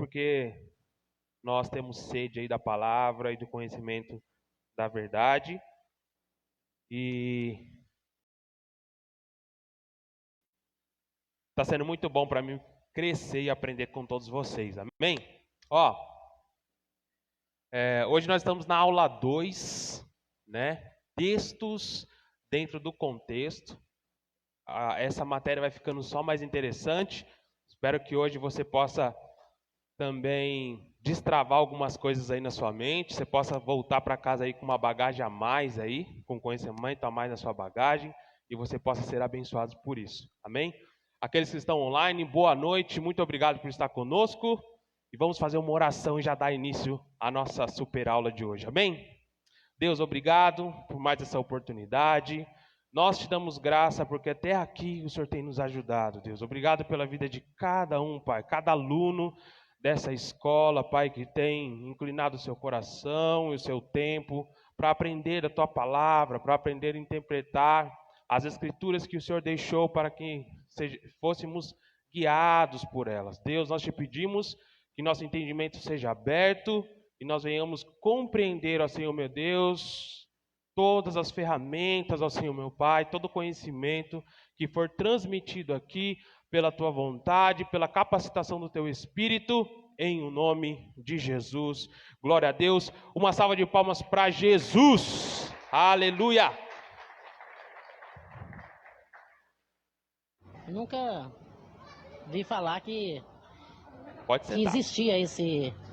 porque nós temos sede aí da palavra e do conhecimento da verdade. E está sendo muito bom para mim crescer e aprender com todos vocês. Amém? Hoje nós estamos na aula 2, né? Textos dentro do contexto. Essa matéria vai ficando só mais interessante. Espero que hoje você possa também destravar algumas coisas aí na sua mente. Você possa voltar para casa aí com uma bagagem a mais aí, com conhecimento a mais na sua bagagem, e você possa ser abençoado por isso. Amém? Aqueles que estão online, boa noite, muito obrigado por estar conosco. E vamos fazer uma oração e já dar início à nossa super aula de hoje. Amém? Deus, obrigado por mais essa oportunidade. Nós te damos graça porque até aqui o Senhor tem nos ajudado, Deus. Obrigado pela vida de cada um, Pai, cada aluno dessa escola, Pai, que tem inclinado o seu coração e o seu tempo para aprender a Tua palavra, para aprender a interpretar as Escrituras que o Senhor deixou para que fôssemos guiados por elas. Deus, nós te pedimos que nosso entendimento seja aberto e nós venhamos compreender, ó Senhor meu Deus, todas as ferramentas, ó Senhor meu Pai, todo o conhecimento que for transmitido aqui pela Tua vontade, pela capacitação do Teu Espírito, em o nome de Jesus. Glória a Deus. Uma salva de palmas para Jesus. Aleluia. Eu nunca vi falar que que existia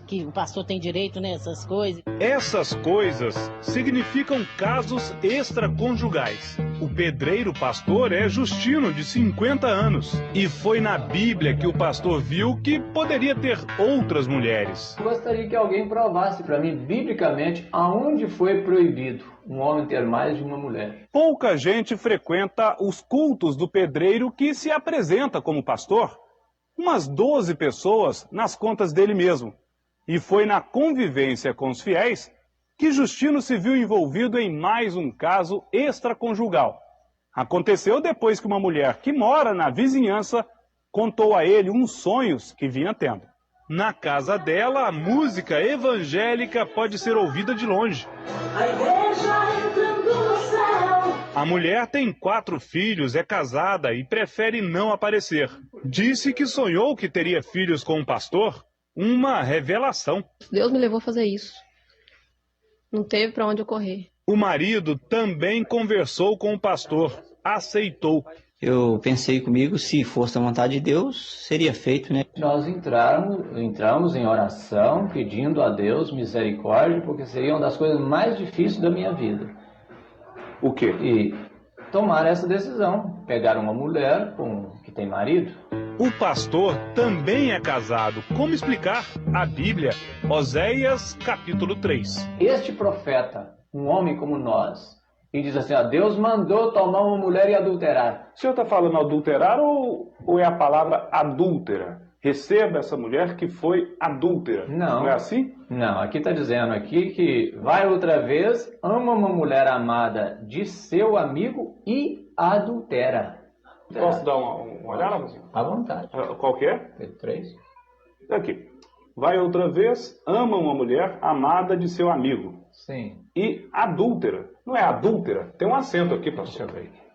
que o pastor tem direito nessas coisas. Essas coisas significam casos extraconjugais. O pedreiro pastor é Justino, de 50 anos. E foi na Bíblia que o pastor viu que poderia ter outras mulheres. Gostaria que alguém provasse para mim, biblicamente, aonde foi proibido um homem ter mais de uma mulher. Pouca gente frequenta os cultos do pedreiro que se apresenta como pastor. Umas 12 pessoas nas contas dele mesmo. E foi na convivência com os fiéis que Justino se viu envolvido em mais um caso extraconjugal. Aconteceu depois que uma mulher que mora na vizinhança contou a ele uns sonhos que vinha tendo. Na casa dela, a música evangélica pode ser ouvida de longe. A igreja entrando no céu. A mulher tem 4 filhos, é casada e prefere não aparecer. Disse que sonhou que teria filhos com um pastor. Uma revelação. Deus me levou a fazer isso. Não teve para onde eu correr. O marido também conversou com o pastor. Aceitou. Eu pensei comigo, se fosse a vontade de Deus, seria feito, né? Nós entramos em oração, pedindo a Deus misericórdia, porque seria uma das coisas mais difíceis da minha vida. O quê? E tomar essa decisão. Pegar uma mulher que tem marido. O pastor também é casado. Como explicar? A Bíblia, Oséias, capítulo 3. Este profeta, um homem como nós, e diz assim, Deus mandou tomar uma mulher e adulterar. O senhor está falando adulterar ou é a palavra adúltera? Receba essa mulher que foi adúltera. Não. Não é assim? Não, aqui está dizendo aqui que vai outra vez, ama uma mulher amada de seu amigo e adultera. Posso dar uma olhada? À vontade. Qual que é? 3. Aqui. Vai outra vez, ama uma mulher amada de seu amigo. Sim. E adúltera. Não é adúltera? Tem um acento aqui, pastor. Deixa eu ver aqui.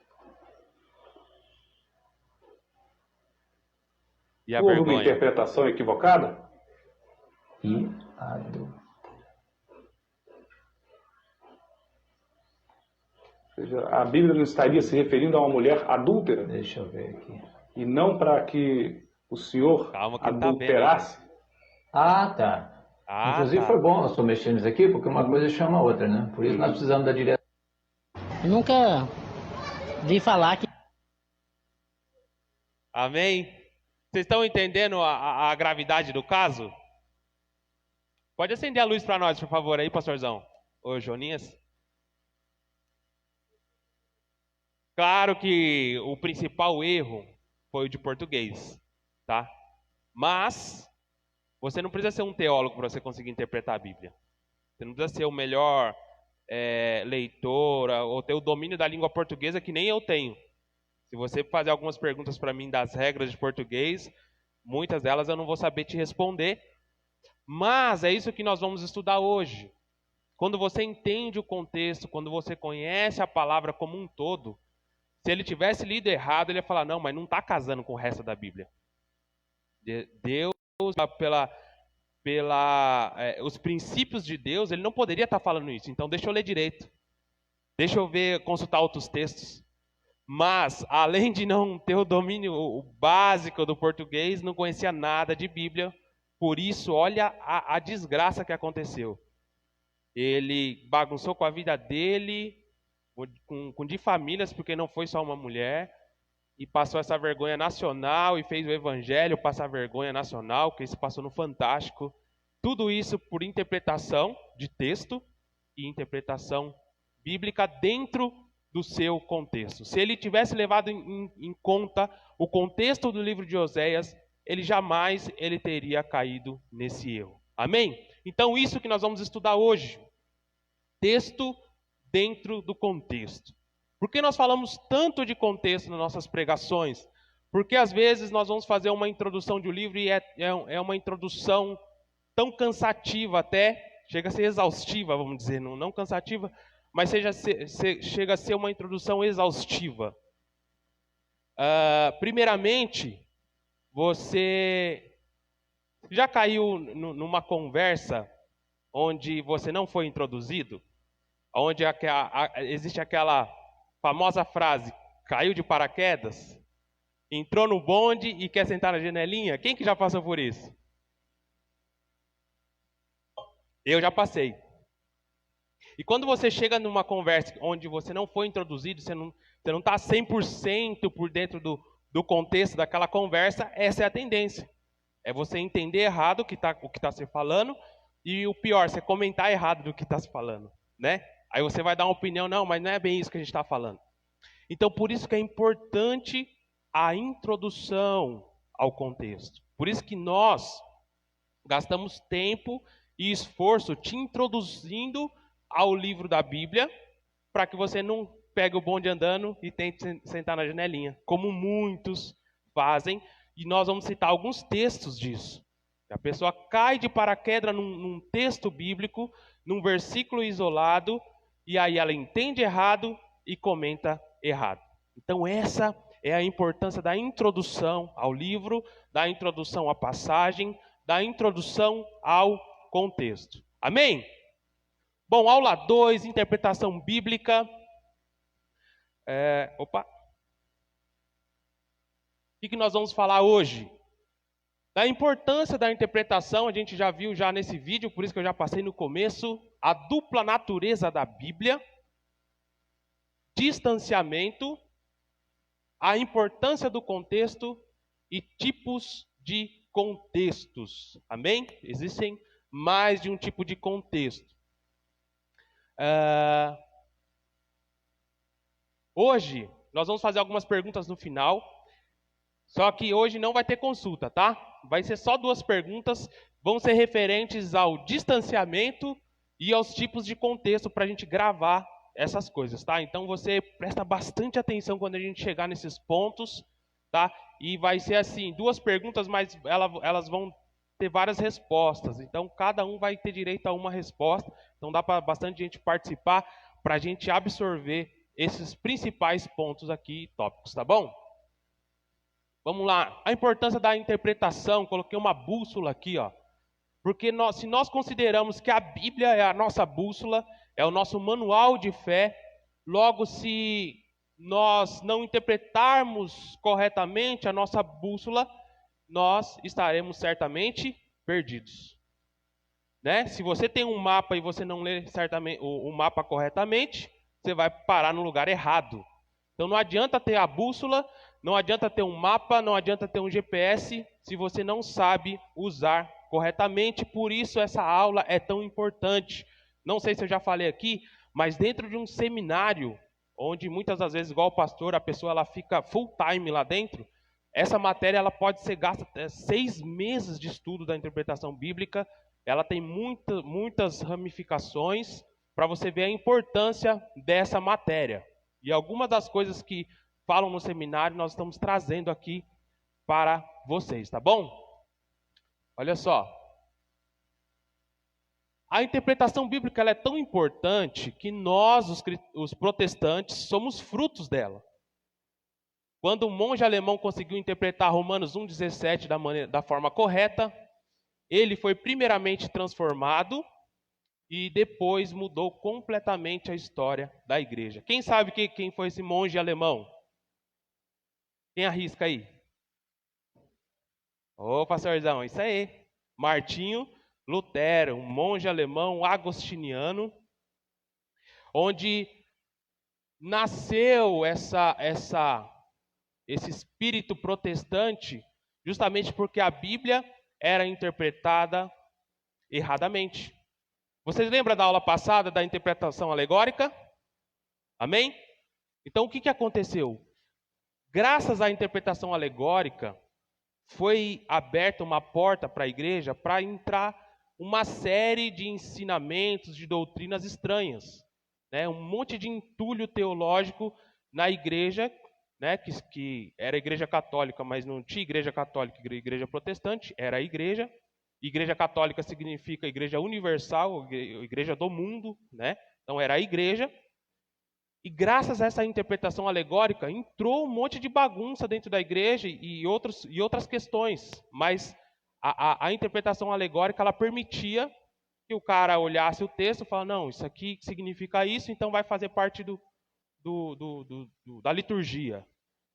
E a Houve vergonha? uma interpretação equivocada? E adultera. Ou seja, a Bíblia não estaria se referindo a uma mulher adúltera? Deixa eu ver aqui. E não para que o senhor Calma que adulterasse? Tá. Inclusive foi bom nós mexendo nisso aqui, porque uma coisa chama a outra, né? Por isso nós precisamos da direção. Eu nunca vi falar que... Amém? Vocês estão entendendo a gravidade do caso? Pode acender a luz para nós, por favor, aí, pastorzão. Ô, Joninhas. Claro que o principal erro foi o de português, tá? Mas você não precisa ser um teólogo para você conseguir interpretar a Bíblia. Você não precisa ser o melhor leitor ou ter o domínio da língua portuguesa que nem eu tenho. Se você fazer algumas perguntas para mim das regras de português, muitas delas eu não vou saber te responder, Mas é isso que nós vamos estudar hoje. Quando você entende o contexto, quando você conhece a palavra como um todo, se ele tivesse lido errado, ele ia falar, não, mas não está casando com o resto da Bíblia. Deus, os princípios de Deus, ele não poderia estar falando isso. Então deixa eu ler direito. Deixa eu consultar outros textos. Mas, além de não ter o domínio básico do português, não conhecia nada de Bíblia. Por isso, olha a desgraça que aconteceu. Ele bagunçou com a vida dele, com de famílias, porque não foi só uma mulher, e passou essa vergonha nacional, e fez o evangelho passar vergonha nacional, que isso passou no Fantástico. Tudo isso por interpretação de texto e interpretação bíblica dentro do seu contexto. Se ele tivesse levado em conta o contexto do livro de Oséias, ele jamais teria caído nesse erro. Amém? Então, isso que nós vamos estudar hoje. Texto dentro do contexto. Por que nós falamos tanto de contexto nas nossas pregações? Porque às vezes nós vamos fazer uma introdução de um livro e é uma introdução tão cansativa até, chega a ser exaustiva, vamos dizer, não cansativa, mas chega a ser uma introdução exaustiva. Primeiramente, você já caiu numa conversa onde você não foi introduzido? Onde existe aquela famosa frase, caiu de paraquedas, entrou no bonde e quer sentar na janelinha? Quem que já passou por isso? Eu já passei. E quando você chega numa conversa onde você não foi introduzido, você não está 100% por dentro do contexto daquela conversa, essa é a tendência. É você entender errado o que está se falando e o pior, você comentar errado do que está se falando, né? Aí você vai dar uma opinião, não, mas não é bem isso que a gente está falando. Então, por isso que é importante a introdução ao contexto. Por isso que nós gastamos tempo e esforço te introduzindo ao livro da Bíblia, para que você não pegue o bonde andando e tente sentar na janelinha, como muitos fazem, e nós vamos citar alguns textos disso. A pessoa cai de paraquedas num texto bíblico, num versículo isolado, e aí ela entende errado e comenta errado. Então essa é a importância da introdução ao livro, da introdução à passagem, da introdução ao contexto. Amém? Bom, aula 2, interpretação bíblica. O que nós vamos falar hoje? Da importância da interpretação, a gente já viu nesse vídeo, por isso que eu já passei no começo, a dupla natureza da Bíblia, distanciamento, a importância do contexto e tipos de contextos. Amém? Existem mais de um tipo de contexto. Hoje, nós vamos fazer algumas perguntas no final, só que hoje não vai ter consulta, tá? Vai ser só 2 perguntas, vão ser referentes ao distanciamento e aos tipos de contexto para a gente gravar essas coisas, tá? Então você presta bastante atenção quando a gente chegar nesses pontos, tá? E vai ser assim, 2 perguntas, mas elas vão ter várias respostas. Então cada um vai ter direito a uma resposta. Então dá para bastante gente participar para a gente absorver esses principais pontos aqui, tópicos, tá bom? Vamos lá. A importância da interpretação, coloquei uma bússola aqui, ó. Porque se nós consideramos que a Bíblia é a nossa bússola, é o nosso manual de fé, logo se nós não interpretarmos corretamente a nossa bússola, nós estaremos certamente perdidos. Né? Se você tem um mapa e você não lê certamente o mapa corretamente, você vai parar no lugar errado. Então não adianta ter a bússola, não adianta ter um mapa, não adianta ter um GPS, se você não sabe usar corretamente. Por isso essa aula é tão importante. Não sei se eu já falei aqui, mas dentro de um seminário, onde muitas das vezes, igual o pastor, a pessoa ela fica full time lá dentro, essa matéria ela pode ser gasta até 6 meses de estudo da interpretação bíblica. Ela tem muitas ramificações para você ver a importância dessa matéria. E algumas das coisas que falam no seminário, nós estamos trazendo aqui para vocês, tá bom? Olha só. A interpretação bíblica ela é tão importante que nós, os protestantes, somos frutos dela. Quando o monge alemão conseguiu interpretar Romanos 1,17 da forma correta, ele foi primeiramente transformado e depois mudou completamente a história da igreja. Quem sabe quem foi esse monge alemão? Quem arrisca aí? Ô, pastorzão, isso aí. Martinho Lutero, um monge alemão agostiniano, onde nasceu esse espírito protestante justamente porque a Bíblia era interpretada erradamente. Vocês lembram da aula passada da interpretação alegórica? Amém? Então, o que aconteceu? Graças à interpretação alegórica, foi aberta uma porta para a igreja para entrar uma série de ensinamentos, de doutrinas estranhas. Né? Um monte de entulho teológico na igreja, né? que era a igreja católica, mas não tinha igreja católica e igreja protestante, era a igreja. Igreja católica significa igreja universal, igreja do mundo, né? Então era a igreja. E graças a essa interpretação alegórica, entrou um monte de bagunça dentro da igreja e outras questões. Mas a interpretação alegórica ela permitia que o cara olhasse o texto e falasse, não, isso aqui significa isso, então vai fazer parte da liturgia.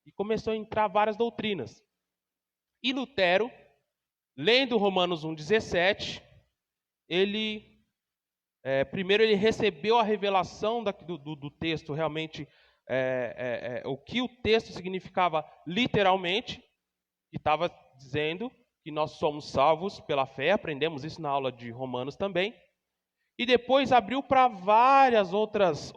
E começou a entrar várias doutrinas. E Lutero, lendo Romanos 1,17, primeiro ele recebeu a revelação do texto, realmente, o que o texto significava literalmente, que estava dizendo que nós somos salvos pela fé, aprendemos isso na aula de Romanos também, e depois abriu para várias outras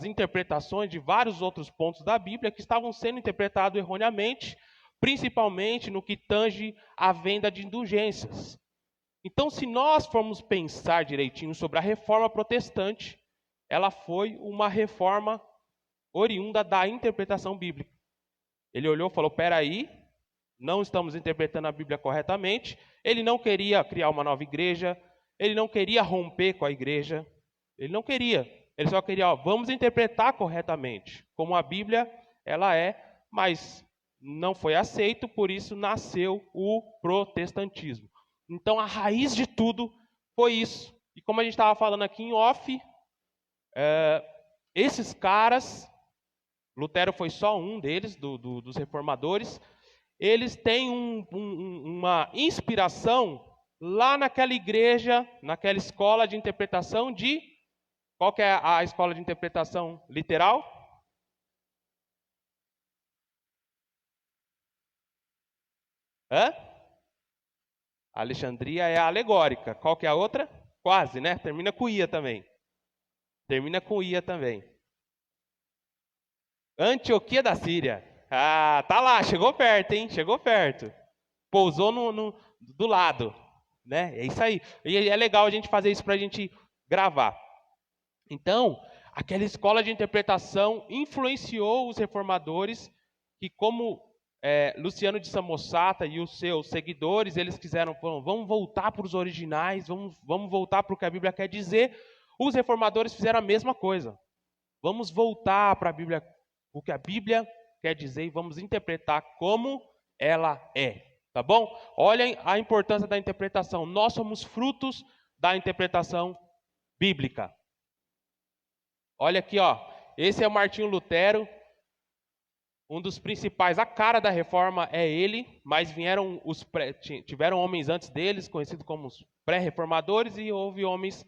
interpretações de vários outros pontos da Bíblia que estavam sendo interpretados erroneamente, principalmente no que tange à venda de indulgências. Então, se nós formos pensar direitinho sobre a reforma protestante, ela foi uma reforma oriunda da interpretação bíblica. Ele olhou e falou, peraí, não estamos interpretando a Bíblia corretamente. Ele não queria criar uma nova igreja, ele não queria romper com a igreja, ele não queria. Ele só queria, vamos interpretar corretamente, como a Bíblia ela é, mas não foi aceito, por isso nasceu o protestantismo. Então, a raiz de tudo foi isso. E como a gente estava falando aqui em off, esses caras, Lutero foi só um deles, dos reformadores, eles têm uma inspiração lá naquela igreja, naquela escola de interpretação de... Qual que é a escola de interpretação literal? Alexandria é a alegórica. Qual que é a outra? Quase, né? Termina com ia também. Antioquia da Síria. Ah, tá lá, chegou perto, hein? Chegou perto. Pousou do lado, né? É isso aí. E é legal a gente fazer isso para a gente gravar. Então, aquela escola de interpretação influenciou os reformadores que, como Luciano de Samosata e os seus seguidores, eles quiseram, vamos voltar para os originais, vamos voltar para o que a Bíblia quer dizer. Os reformadores fizeram a mesma coisa. Vamos voltar para a Bíblia, o que a Bíblia quer dizer, e vamos interpretar como ela é. Tá bom? Olhem a importância da interpretação. Nós somos frutos da interpretação bíblica. Olha aqui, ó. Esse é o Martinho Lutero. Um dos principais, a cara da reforma é ele, mas tiveram homens antes deles, conhecidos como os pré-reformadores, e houve homens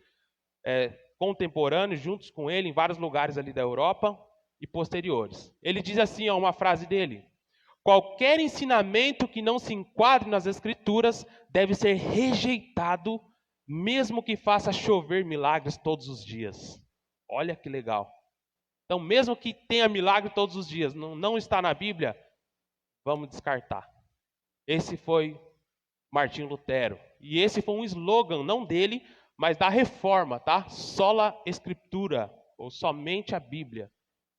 contemporâneos juntos com ele em vários lugares ali da Europa e posteriores. Ele diz assim, ó, uma frase dele: qualquer ensinamento que não se enquadre nas Escrituras deve ser rejeitado, mesmo que faça chover milagres todos os dias. Olha que legal. Então, mesmo que tenha milagre todos os dias, não está na Bíblia, vamos descartar. Esse foi Martinho Lutero. E esse foi um slogan, não dele, mas da reforma, tá? Sola Escritura, ou somente a Bíblia.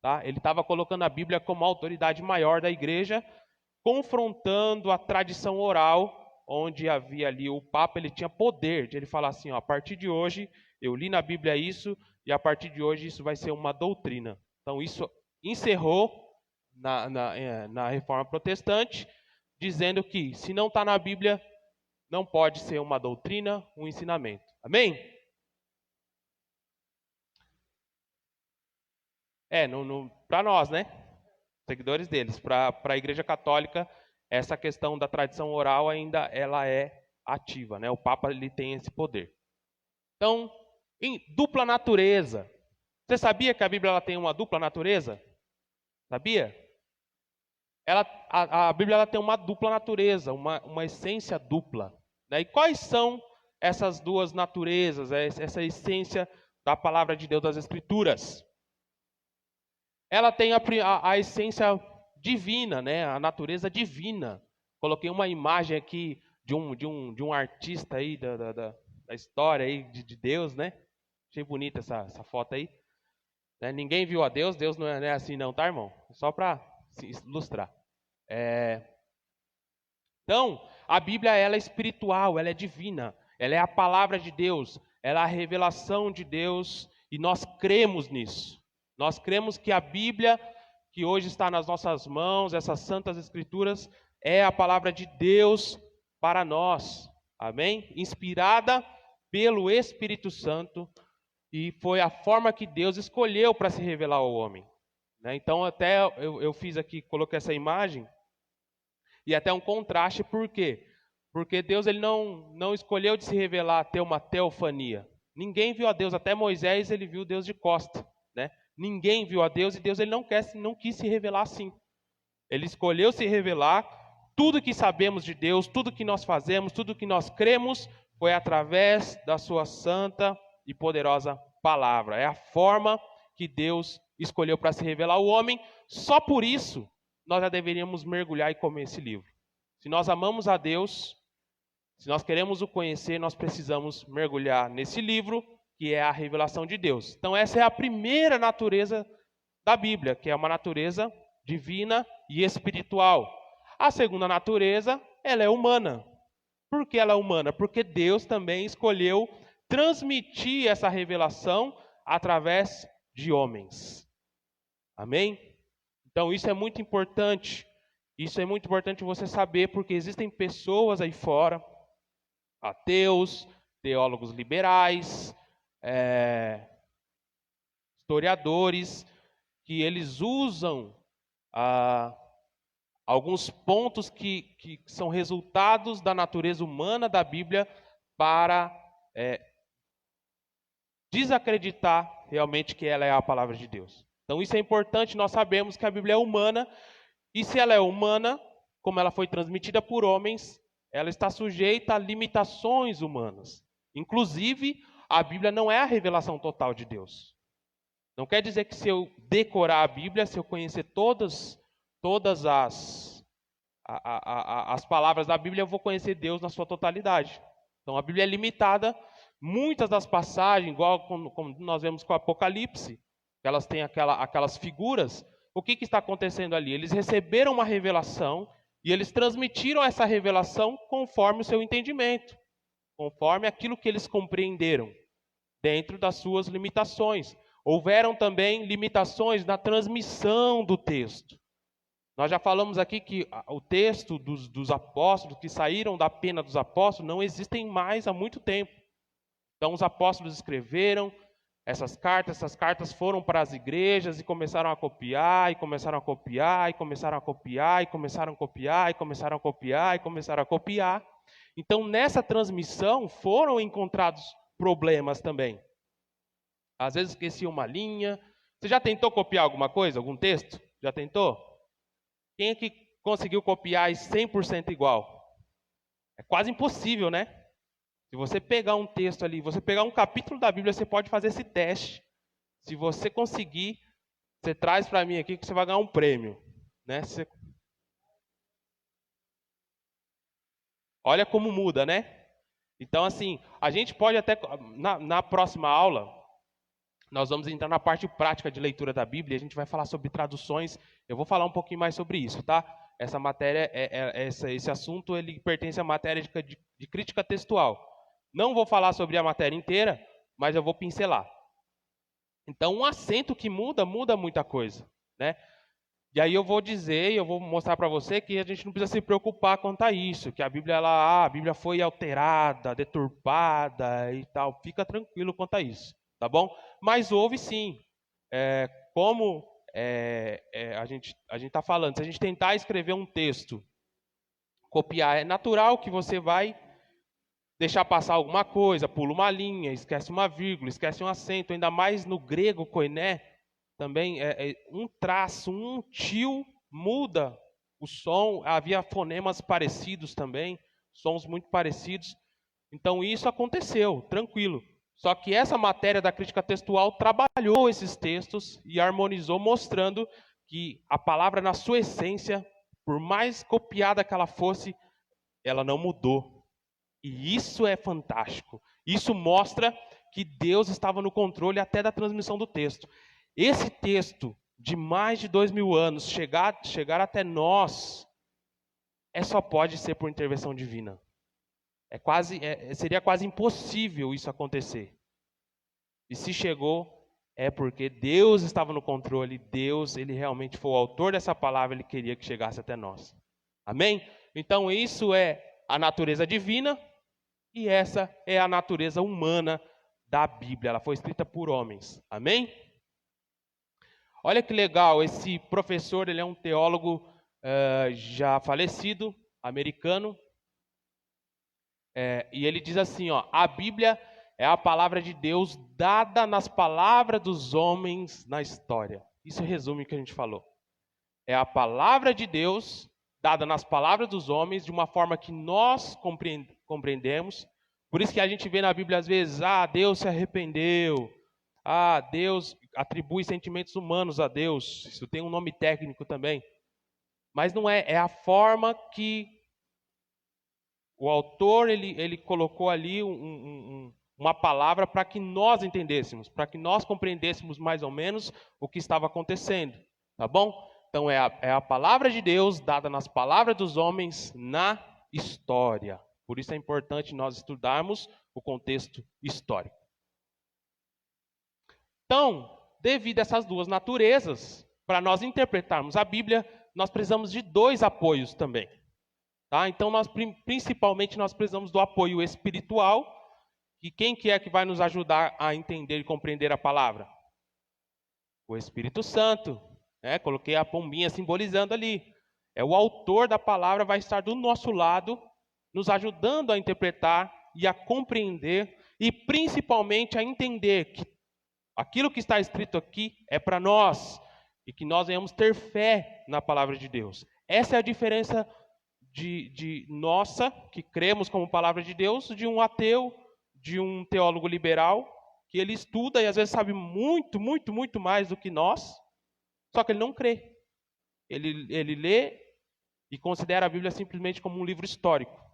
Tá? Ele estava colocando a Bíblia como a autoridade maior da igreja, confrontando a tradição oral onde havia ali o Papa, ele tinha poder de ele falar assim, ó, a partir de hoje, eu li na Bíblia isso, e a partir de hoje isso vai ser uma doutrina. Então isso encerrou na Reforma Protestante, dizendo que se não está na Bíblia, não pode ser uma doutrina, um ensinamento. Amém? Para nós, né? Seguidores deles. Para a Igreja Católica, essa questão da tradição oral ainda ela é ativa, né? O Papa ele tem esse poder. Então, em dupla natureza. Você sabia que a Bíblia ela tem uma dupla natureza? Sabia? A Bíblia ela tem uma dupla natureza, uma essência dupla. Né? E quais são essas duas naturezas, essa essência da palavra de Deus, das Escrituras? Ela tem a essência divina, né? A natureza divina. Coloquei uma imagem aqui de um artista aí da história aí de Deus, né? Achei bonita essa foto aí. Né? Ninguém viu a Deus, Deus não é assim não, tá, irmão? Só para ilustrar. Então, a Bíblia ela é espiritual, ela é divina, ela é a palavra de Deus, ela é a revelação de Deus e nós cremos nisso. Nós cremos que a Bíblia, que hoje está nas nossas mãos, essas santas escrituras, é a palavra de Deus para nós. Amém? Inspirada pelo Espírito Santo e foi a forma que Deus escolheu para se revelar ao homem. Né? Então, até eu fiz aqui, coloquei essa imagem e até um contraste, por quê? Porque Deus ele não escolheu de se revelar, ter uma teofania. Ninguém viu a Deus, até Moisés ele viu Deus de costa, né? Ninguém viu a Deus e Deus ele não quis se revelar assim. Ele escolheu se revelar, tudo que sabemos de Deus, tudo que nós fazemos, tudo que nós cremos, foi através da sua santa e poderosa palavra. É a forma que Deus escolheu para se revelar ao homem. Só por isso, nós já deveríamos mergulhar e comer esse livro. Se nós amamos a Deus, se nós queremos o conhecer, nós precisamos mergulhar nesse livro, que é a revelação de Deus. Então essa é a primeira natureza da Bíblia, que é uma natureza divina e espiritual. A segunda natureza, ela é humana. Por que ela é humana? Porque Deus também escolheu transmitir essa revelação através de homens. Amém? Então isso é muito importante. Isso é muito importante você saber, porque existem pessoas aí fora, ateus, teólogos liberais, historiadores, que eles usam alguns pontos que são resultados da natureza humana da Bíblia para desacreditar realmente que ela é a palavra de Deus. Então isso é importante, nós sabemos que a Bíblia é humana, e se ela é humana, como ela foi transmitida por homens, ela está sujeita a limitações humanas. Inclusive, a Bíblia não é a revelação total de Deus. Não quer dizer que se eu decorar a Bíblia, se eu conhecer todas as palavras da Bíblia, eu vou conhecer Deus na sua totalidade. Então a Bíblia é limitada. Muitas das passagens, igual como nós vemos com o Apocalipse, elas têm aquelas figuras. O que está acontecendo ali? Eles receberam uma revelação e eles transmitiram essa revelação conforme o seu entendimento, conforme aquilo que eles compreenderam, dentro das suas limitações. Houveram também limitações na transmissão do texto. Nós já falamos aqui que o texto dos apóstolos, que saíram da pena dos apóstolos, não existem mais há muito tempo. Então os apóstolos escreveram essas cartas foram para as igrejas e começaram a copiar, e começaram a copiar, e começaram a copiar, e começaram a copiar, e começaram a copiar, e começaram a copiar. Então, nessa transmissão, foram encontrados problemas também. Às vezes esqueci uma linha. Você já tentou copiar alguma coisa, algum texto? Já tentou? Quem é que conseguiu copiar 100% igual? É quase impossível, né? Se você pegar um texto ali, você pegar um capítulo da Bíblia, você pode fazer esse teste. Se você conseguir, você traz para mim aqui que você vai ganhar um prêmio. Né? Olha como muda, né? Então, assim, a gente pode até, na próxima aula, nós vamos entrar na parte prática de leitura da Bíblia, a gente vai falar sobre traduções, eu vou falar um pouquinho mais sobre isso, tá? essa matéria, esse assunto, ele pertence à matéria de crítica textual. Não vou falar sobre a matéria inteira, mas eu vou pincelar. Então, um acento que muda muita coisa, né? E aí eu vou dizer, eu vou mostrar para você que a gente não precisa se preocupar quanto a isso, que a Bíblia, a Bíblia foi alterada, deturpada e tal. Fica tranquilo quanto a isso, tá bom? Mas houve sim, a gente está falando, se a gente tentar escrever um texto, copiar, é natural que você vai deixar passar alguma coisa, pula uma linha, esquece uma vírgula, esquece um acento, ainda mais no grego koiné, também um traço, um tio muda o som, havia fonemas parecidos também, sons muito parecidos, então isso aconteceu, tranquilo. Só que essa matéria da crítica textual trabalhou esses textos e harmonizou, mostrando que a palavra na sua essência, por mais copiada que ela fosse, ela não mudou. E isso é fantástico. Isso mostra que Deus estava no controle até da transmissão do texto. Esse texto de mais de 2000 anos chegar até nós, só pode ser por intervenção divina. Seria quase impossível isso acontecer. E se chegou, é porque Deus estava no controle. Deus, ele realmente foi o autor dessa palavra, ele queria que chegasse até nós. Amém? Então isso é a natureza divina e essa é a natureza humana da Bíblia. Ela foi escrita por homens. Amém? Olha que legal, esse professor, ele é um teólogo já falecido, americano, e ele diz assim, a Bíblia é a palavra de Deus dada nas palavras dos homens na história. Isso resume o que a gente falou. É a palavra de Deus dada nas palavras dos homens de uma forma que nós compreendemos. Por isso que a gente vê na Bíblia às vezes, Deus se arrependeu. Deus atribui sentimentos humanos a Deus. Isso tem um nome técnico também. Mas não é. É a forma que o autor ele colocou ali uma palavra para que nós entendêssemos, para que nós compreendêssemos mais ou menos o que estava acontecendo. Tá bom? Então é a palavra de Deus dada nas palavras dos homens na história. Por isso é importante nós estudarmos o contexto histórico. Então, devido a essas duas naturezas, para nós interpretarmos a Bíblia, nós precisamos de dois apoios também. Tá? Então, principalmente, nós precisamos do apoio espiritual. E quem que é que vai nos ajudar a entender e compreender a palavra? O Espírito Santo. Coloquei a pombinha simbolizando ali. O autor da palavra vai estar do nosso lado, nos ajudando a interpretar e a compreender, e principalmente a entender que aquilo que está escrito aqui é para nós, e que nós venhamos ter fé na palavra de Deus. Essa é a diferença de nossa, que cremos como palavra de Deus, de um ateu, de um teólogo liberal, que ele estuda e às vezes sabe muito, muito, muito mais do que nós, só que ele não crê. Ele lê e considera a Bíblia simplesmente como um livro histórico.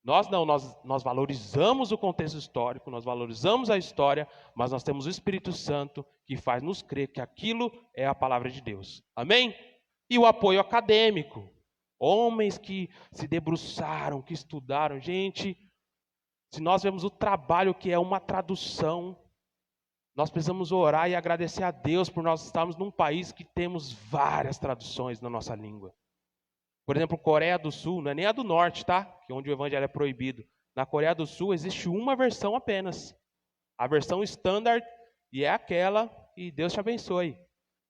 Nós não, nós valorizamos o contexto histórico, nós valorizamos a história, mas nós temos o Espírito Santo que faz nos crer que aquilo é a palavra de Deus. Amém? E o apoio acadêmico. Homens que se debruçaram, que estudaram. Gente, se nós vemos o trabalho que é uma tradução, nós precisamos orar e agradecer a Deus por nós estarmos num país que temos várias traduções na nossa língua. Por exemplo, Coreia do Sul, não é nem a do Norte, tá? Que é onde o evangelho é proibido. Na Coreia do Sul existe uma versão apenas. A versão standard, e é aquela, e Deus te abençoe.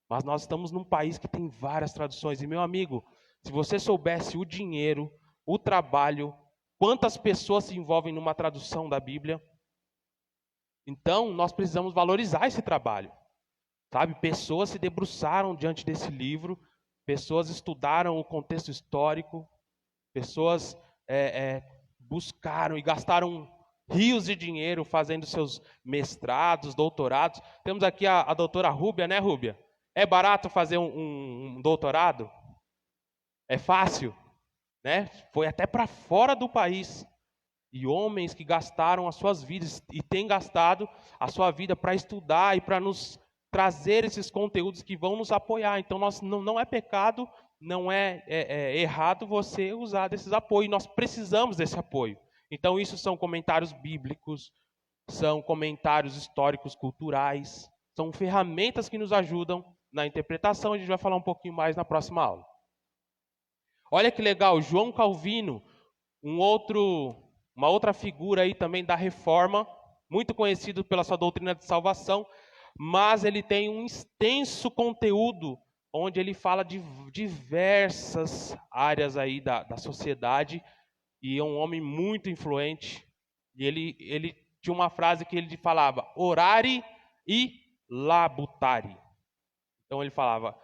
Mas nós estamos num país que tem várias traduções. E, meu amigo, se você soubesse o dinheiro, o trabalho, quantas pessoas se envolvem numa tradução da Bíblia, então nós precisamos valorizar esse trabalho. Sabe? Pessoas se debruçaram diante desse livro, pessoas estudaram o contexto histórico, pessoas buscaram e gastaram rios de dinheiro fazendo seus mestrados, doutorados. Temos aqui a doutora Rúbia, né, Rúbia? É barato fazer um doutorado? É fácil? Né? Foi até para fora do país. E homens que gastaram as suas vidas e têm gastado a sua vida para estudar e para nos trazer esses conteúdos que vão nos apoiar. Então, não é pecado não é errado você usar desses apoios. Nós precisamos desse apoio. Então, isso são comentários bíblicos, são comentários históricos, culturais, são ferramentas que nos ajudam na interpretação. A gente vai falar um pouquinho mais na próxima aula. Olha que legal, João Calvino, uma outra figura aí também da Reforma, muito conhecido pela sua doutrina de salvação, mas ele tem um extenso conteúdo onde ele fala de diversas áreas aí da sociedade, e é um homem muito influente. E ele tinha uma frase que ele falava: orare e labutare. Então ele falava,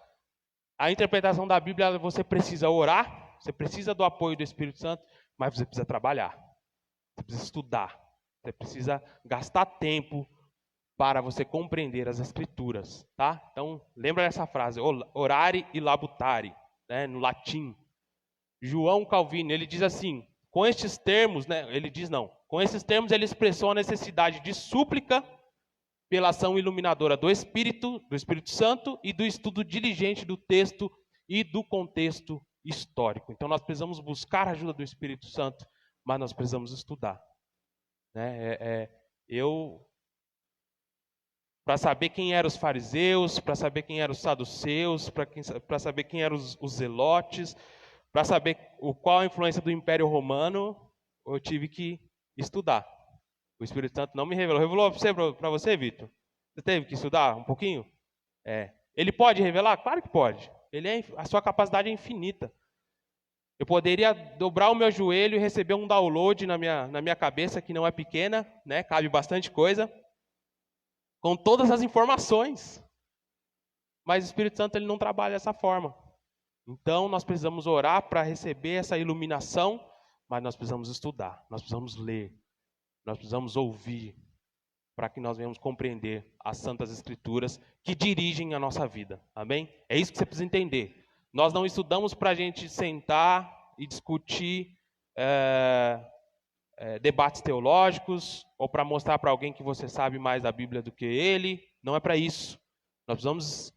a interpretação da Bíblia, você precisa orar, você precisa do apoio do Espírito Santo, mas você precisa trabalhar, você precisa estudar, você precisa gastar tempo para você compreender as Escrituras, tá? Então, lembra dessa frase, orare e labutare, né, no latim. João Calvino, ele diz assim, com estes termos, né, com esses termos ele expressou a necessidade de súplica pela ação iluminadora do Espírito Santo e do estudo diligente do texto e do contexto histórico. Então, nós precisamos buscar a ajuda do Espírito Santo, mas nós precisamos estudar. Né? Para saber quem eram os fariseus, para saber quem eram os saduceus, para saber quem eram os zelotes, para saber qual a influência do Império Romano, eu tive que estudar. O Espírito Santo não me revelou. Revelou para você, Vitor? Você teve que estudar um pouquinho? Ele pode revelar? Claro que pode. A sua capacidade é infinita. Eu poderia dobrar o meu joelho e receber um download na minha cabeça, que não é pequena, né? Cabe bastante coisa, com todas as informações. Mas o Espírito Santo ele não trabalha dessa forma. Então, nós precisamos orar para receber essa iluminação, mas nós precisamos estudar, nós precisamos ler, nós precisamos ouvir, para que nós venhamos compreender as Santas Escrituras que dirigem a nossa vida. Amém? É isso que você precisa entender. Nós não estudamos para a gente sentar e discutir debates teológicos, ou para mostrar para alguém que você sabe mais da Bíblia do que ele. Não é para isso. Nós precisamos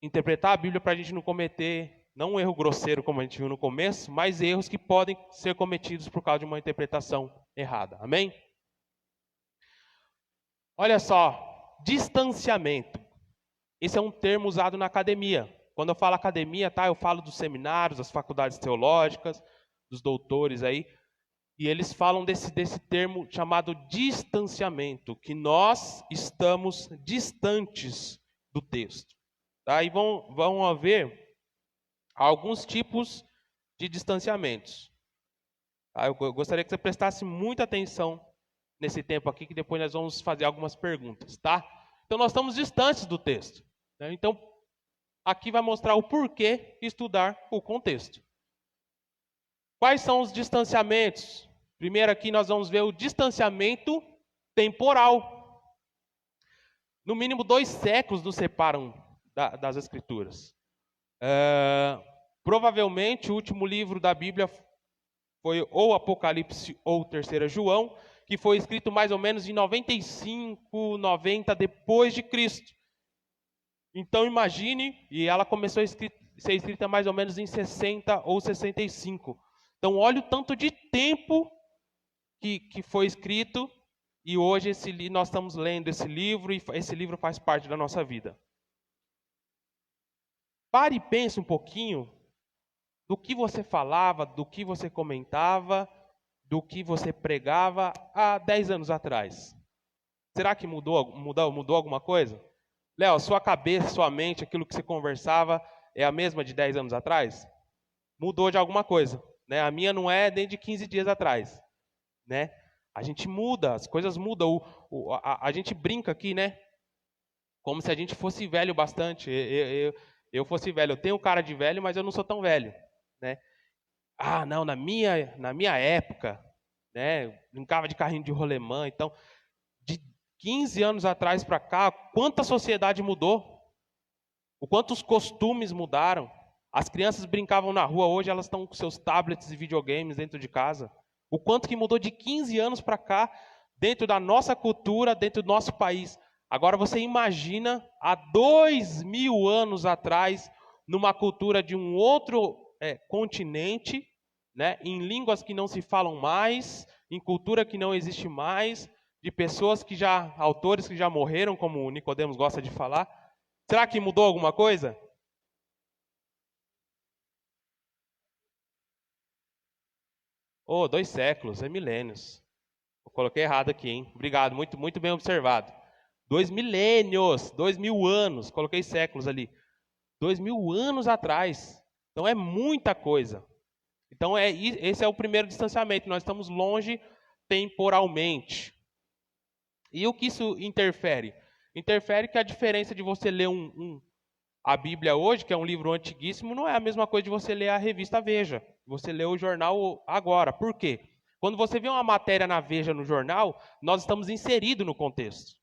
interpretar a Bíblia para a gente não cometer, não um erro grosseiro como a gente viu no começo, mas erros que podem ser cometidos por causa de uma interpretação errada. Amém? Olha só, distanciamento. Esse é um termo usado na academia. Quando eu falo academia, tá, eu falo dos seminários, das faculdades teológicas, dos doutores aí, e eles falam desse termo chamado distanciamento, que nós estamos distantes do texto. Tá? E vão haver alguns tipos de distanciamentos. Tá? Eu gostaria que você prestasse muita atenção nesse tempo aqui, que depois nós vamos fazer algumas perguntas. Tá? Então, nós estamos distantes do texto. Né? Então, aqui vai mostrar o porquê estudar o contexto. Quais são os distanciamentos? Primeiro aqui nós vamos ver o distanciamento temporal. No mínimo 2 séculos nos separam das Escrituras. Provavelmente o último livro da Bíblia foi ou Apocalipse ou 3 João, que foi escrito mais ou menos em 95, 90 depois de Cristo. Então imagine, e ela começou a ser escrita mais ou menos em 60 ou 65. Então olha o tanto de tempo que foi escrito, e hoje nós estamos lendo esse livro, e esse livro faz parte da nossa vida. Pare e pense um pouquinho do que você falava, do que você comentava, do que você pregava há 10 anos atrás. Será que mudou alguma coisa? Léo, sua cabeça, sua mente, aquilo que você conversava é a mesma de 10 anos atrás? Mudou de alguma coisa. Né? A minha não é nem de 15 dias atrás. Né? A gente muda, as coisas mudam. A gente brinca aqui, né? Como se a gente fosse velho bastante. Eu fosse velho. Eu tenho cara de velho, mas eu não sou tão velho. Né? Ah, não, na minha época, né? Brincava de carrinho de rolemã. Então, de 15 anos atrás para cá, quanta sociedade mudou? O quanto os costumes mudaram? As crianças brincavam na rua, hoje elas estão com seus tablets e videogames dentro de casa. O quanto que mudou de 15 anos para cá, dentro da nossa cultura, dentro do nosso país. Agora você imagina, há 2000 anos atrás, numa cultura de um outro continente, né, em línguas que não se falam mais, em cultura que não existe mais, de pessoas que já, autores que já morreram, como o Nicodemos gosta de falar. Será que mudou alguma coisa? Oh, 2 séculos, é milênios. Eu coloquei errado aqui, hein? Obrigado, muito, muito bem observado. 2 milênios, 2.000 anos, coloquei séculos ali. 2.000 anos atrás. Então é muita coisa. Então esse é o primeiro distanciamento. Nós estamos longe temporalmente. E o que isso interfere? Interfere que a diferença de você ler a Bíblia hoje, que é um livro antiguíssimo, não é a mesma coisa de você ler a revista Veja. Você lê o jornal agora. Por quê? Quando você vê uma matéria na Veja, no jornal, nós estamos inseridos no contexto.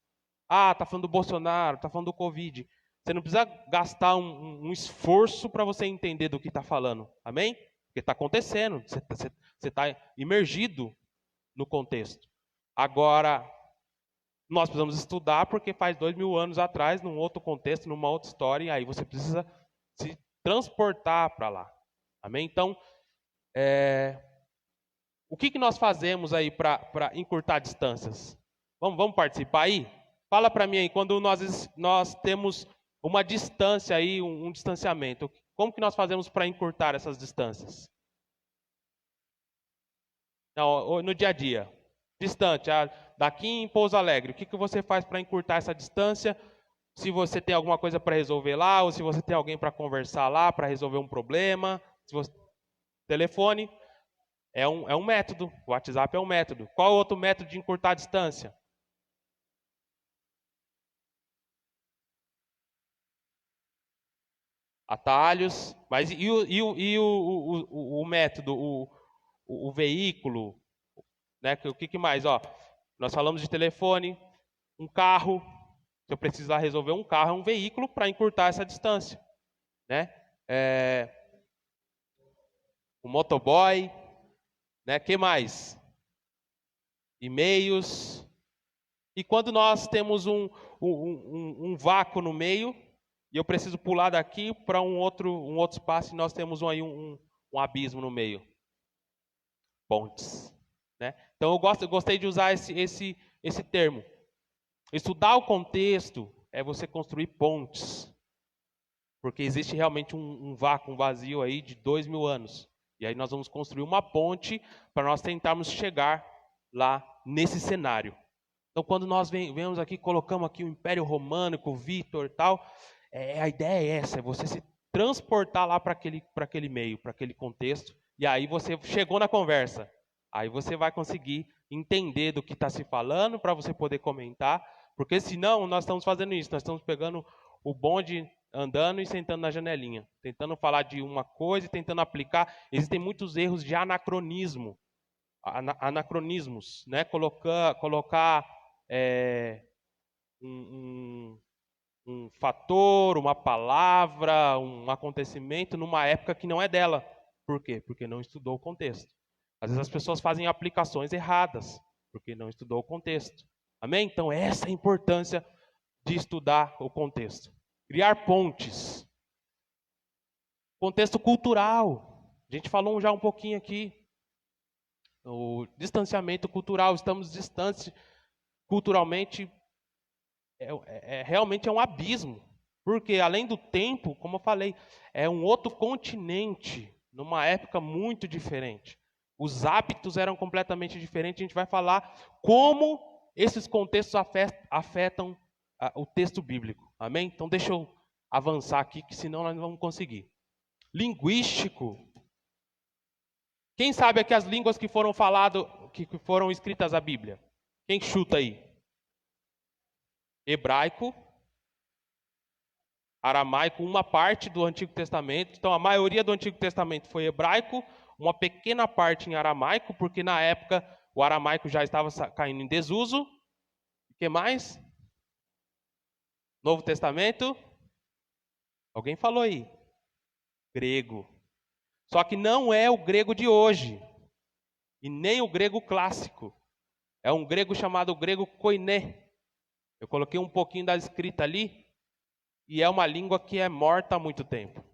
Ah, está falando do Bolsonaro, está falando do Covid. Você não precisa gastar um esforço para você entender do que está falando. Amém? Porque está acontecendo. Você está imergido no contexto. Agora, nós precisamos estudar porque faz 2.000 anos atrás, num outro contexto, numa outra história, e aí você precisa se transportar para lá. Amém? Então, o que nós fazemos aí para encurtar distâncias? Vamos participar aí? Fala para mim aí, quando nós temos uma distância aí, um distanciamento, como que nós fazemos para encurtar essas distâncias? Não, no dia a dia. Distante, daqui em Pouso Alegre, o que você faz para encurtar essa distância? Se você tem alguma coisa para resolver lá, ou se você tem alguém para conversar lá, para resolver um problema. Telefone é um método, o WhatsApp é um método. Qual outro método de encurtar a distância? Atalhos, mas e o método, o veículo, né? O que mais? Ó, nós falamos de telefone, um carro. Se eu precisar resolver um carro, é um veículo para encurtar essa distância, né? O motoboy, né? Que mais? E-mails. E quando nós temos um vácuo no meio, e eu preciso pular daqui para um outro espaço, e nós temos aí um abismo no meio. Pontes. Né? Então eu gostei de usar esse termo. Estudar o contexto é você construir pontes. Porque existe realmente um vácuo, um vazio aí de 2.000 anos. E aí nós vamos construir uma ponte para nós tentarmos chegar lá nesse cenário. Então quando nós vemos aqui, colocamos aqui o Império Romano, Vítor e tal, a ideia é essa, é você se transportar lá para aquele meio, para aquele contexto, e aí você chegou na conversa. Aí você vai conseguir entender do que está se falando para você poder comentar, porque senão nós estamos fazendo isso, nós estamos pegando o bonde andando e sentando na janelinha, tentando falar de uma coisa e tentando aplicar. Existem muitos erros de anacronismos, né? Colocar um fator, uma palavra, um acontecimento numa época que não é dela. Por quê? Porque não estudou o contexto. Às vezes as pessoas fazem aplicações erradas, porque não estudou o contexto. Amém? Então essa é a importância de estudar o contexto. Criar pontes. Contexto cultural. A gente falou já um pouquinho aqui. O distanciamento cultural. Estamos distantes culturalmente. Realmente é um abismo. Porque além do tempo, como eu falei, é um outro continente, numa época muito diferente. Os hábitos eram completamente diferentes. A gente vai falar como esses contextos afetam o texto bíblico. Amém? Então deixa eu avançar aqui, que senão nós não vamos conseguir. Linguístico. Quem sabe aqui as línguas que foram que foram escritas na Bíblia? Quem chuta aí? Hebraico, aramaico, uma parte do Antigo Testamento. Então a maioria do Antigo Testamento foi hebraico, uma pequena parte em aramaico, porque na época o aramaico já estava caindo em desuso. O que mais? Novo Testamento? Alguém falou aí? Grego. Só que não é o grego de hoje. E nem o grego clássico. É um grego chamado grego koiné. Eu coloquei um pouquinho da escrita ali. E é uma língua que é morta há muito tempo.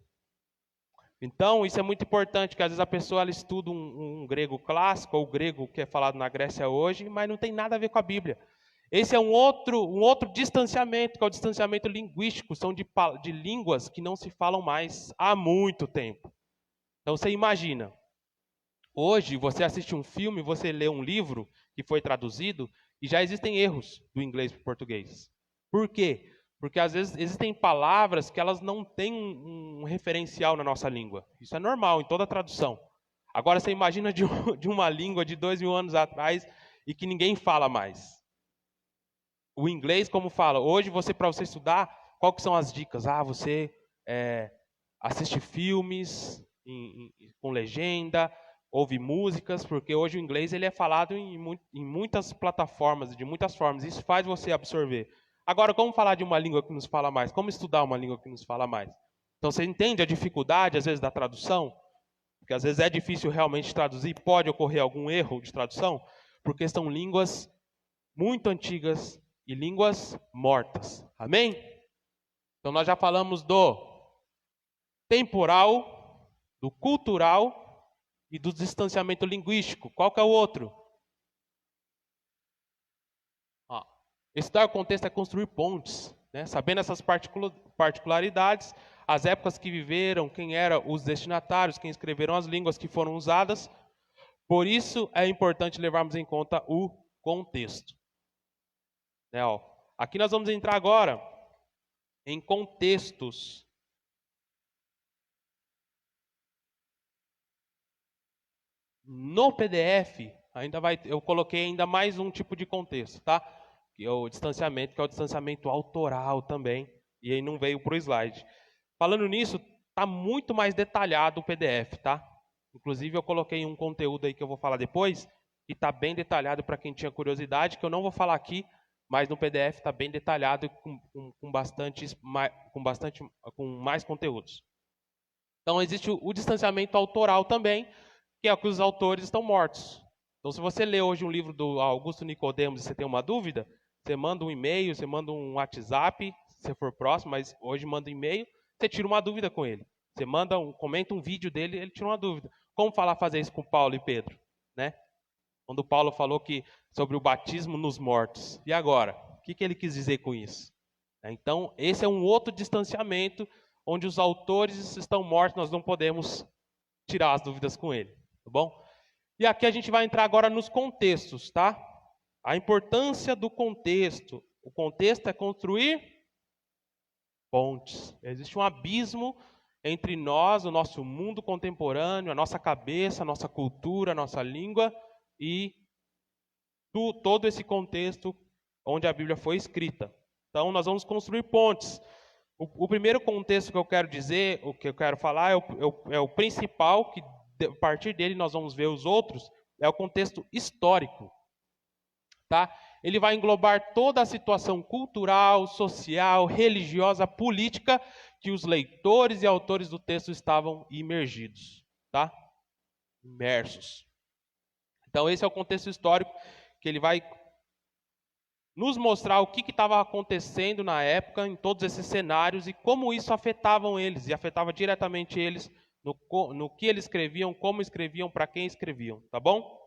Então, isso é muito importante, que às vezes a pessoa ela estuda um grego clássico, ou o grego que é falado na Grécia hoje, mas não tem nada a ver com a Bíblia. Esse é um outro distanciamento, que é o distanciamento linguístico, são de línguas que não se falam mais há muito tempo. Então, você imagina, hoje você assiste um filme, você lê um livro que foi traduzido, e já existem erros do inglês para o português. Por quê? Porque às vezes existem palavras que elas não têm um referencial na nossa língua. Isso é normal em toda tradução. Agora você imagina de uma língua de 2000 anos atrás e que ninguém fala mais. O inglês, como fala, hoje para você estudar, qual que são as dicas? Você assiste filmes com legenda, ouve músicas, porque hoje o inglês ele é falado em muitas plataformas, de muitas formas. Isso faz você absorver. Agora, como falar de uma língua que nos fala mais? Como estudar uma língua que nos fala mais? Então, você entende a dificuldade, às vezes, da tradução? Porque, às vezes, é difícil realmente traduzir, pode ocorrer algum erro de tradução, porque são línguas muito antigas e línguas mortas. Amém? Então, nós já falamos do temporal, do cultural e do distanciamento linguístico. Qual que é o outro? Estudar o contexto é construir pontes, né? Sabendo essas particularidades, as épocas que viveram, quem eram os destinatários, quem escreveram as línguas que foram usadas. Por isso é importante levarmos em conta o contexto. Aqui nós vamos entrar agora em contextos. No PDF, eu coloquei ainda mais um tipo de contexto, tá? Que é o distanciamento, que é o distanciamento autoral também, e aí não veio para o slide. Falando nisso, está muito mais detalhado o PDF, tá? Inclusive eu coloquei um conteúdo aí que eu vou falar depois, e está bem detalhado para quem tinha curiosidade, que eu não vou falar aqui, mas no PDF está bem detalhado com mais conteúdos. Então existe o distanciamento autoral também, que é que os autores estão mortos. Então se você lê hoje um livro do Augusto Nicodemos e você tem uma dúvida, você manda um e-mail, você manda um WhatsApp, se for próximo, mas hoje manda um e-mail, você tira uma dúvida com ele. Você comenta um vídeo dele, ele tira uma dúvida. Como fazer isso com Paulo e Pedro? Né? Quando Paulo falou sobre o batismo nos mortos. E agora? O que ele quis dizer com isso? Então, esse é um outro distanciamento, onde os autores estão mortos, nós não podemos tirar as dúvidas com ele. Tá bom? E aqui a gente vai entrar agora nos contextos, tá? A importância do contexto. O contexto é construir pontes. Existe um abismo entre nós, o nosso mundo contemporâneo, a nossa cabeça, a nossa cultura, a nossa língua e todo esse contexto onde a Bíblia foi escrita. Então, nós vamos construir pontes. O primeiro contexto que eu quero dizer, o que eu quero falar, é o principal, que a partir dele nós vamos ver os outros, é o contexto histórico. Tá? Ele vai englobar toda a situação cultural, social, religiosa, política que os leitores e autores do texto estavam imergidos, tá? Imersos. Então esse é o contexto histórico que ele vai nos mostrar o que estava acontecendo na época em todos esses cenários e como isso afetavam eles e afetava diretamente eles no que eles escreviam, como escreviam, para quem escreviam, tá bom?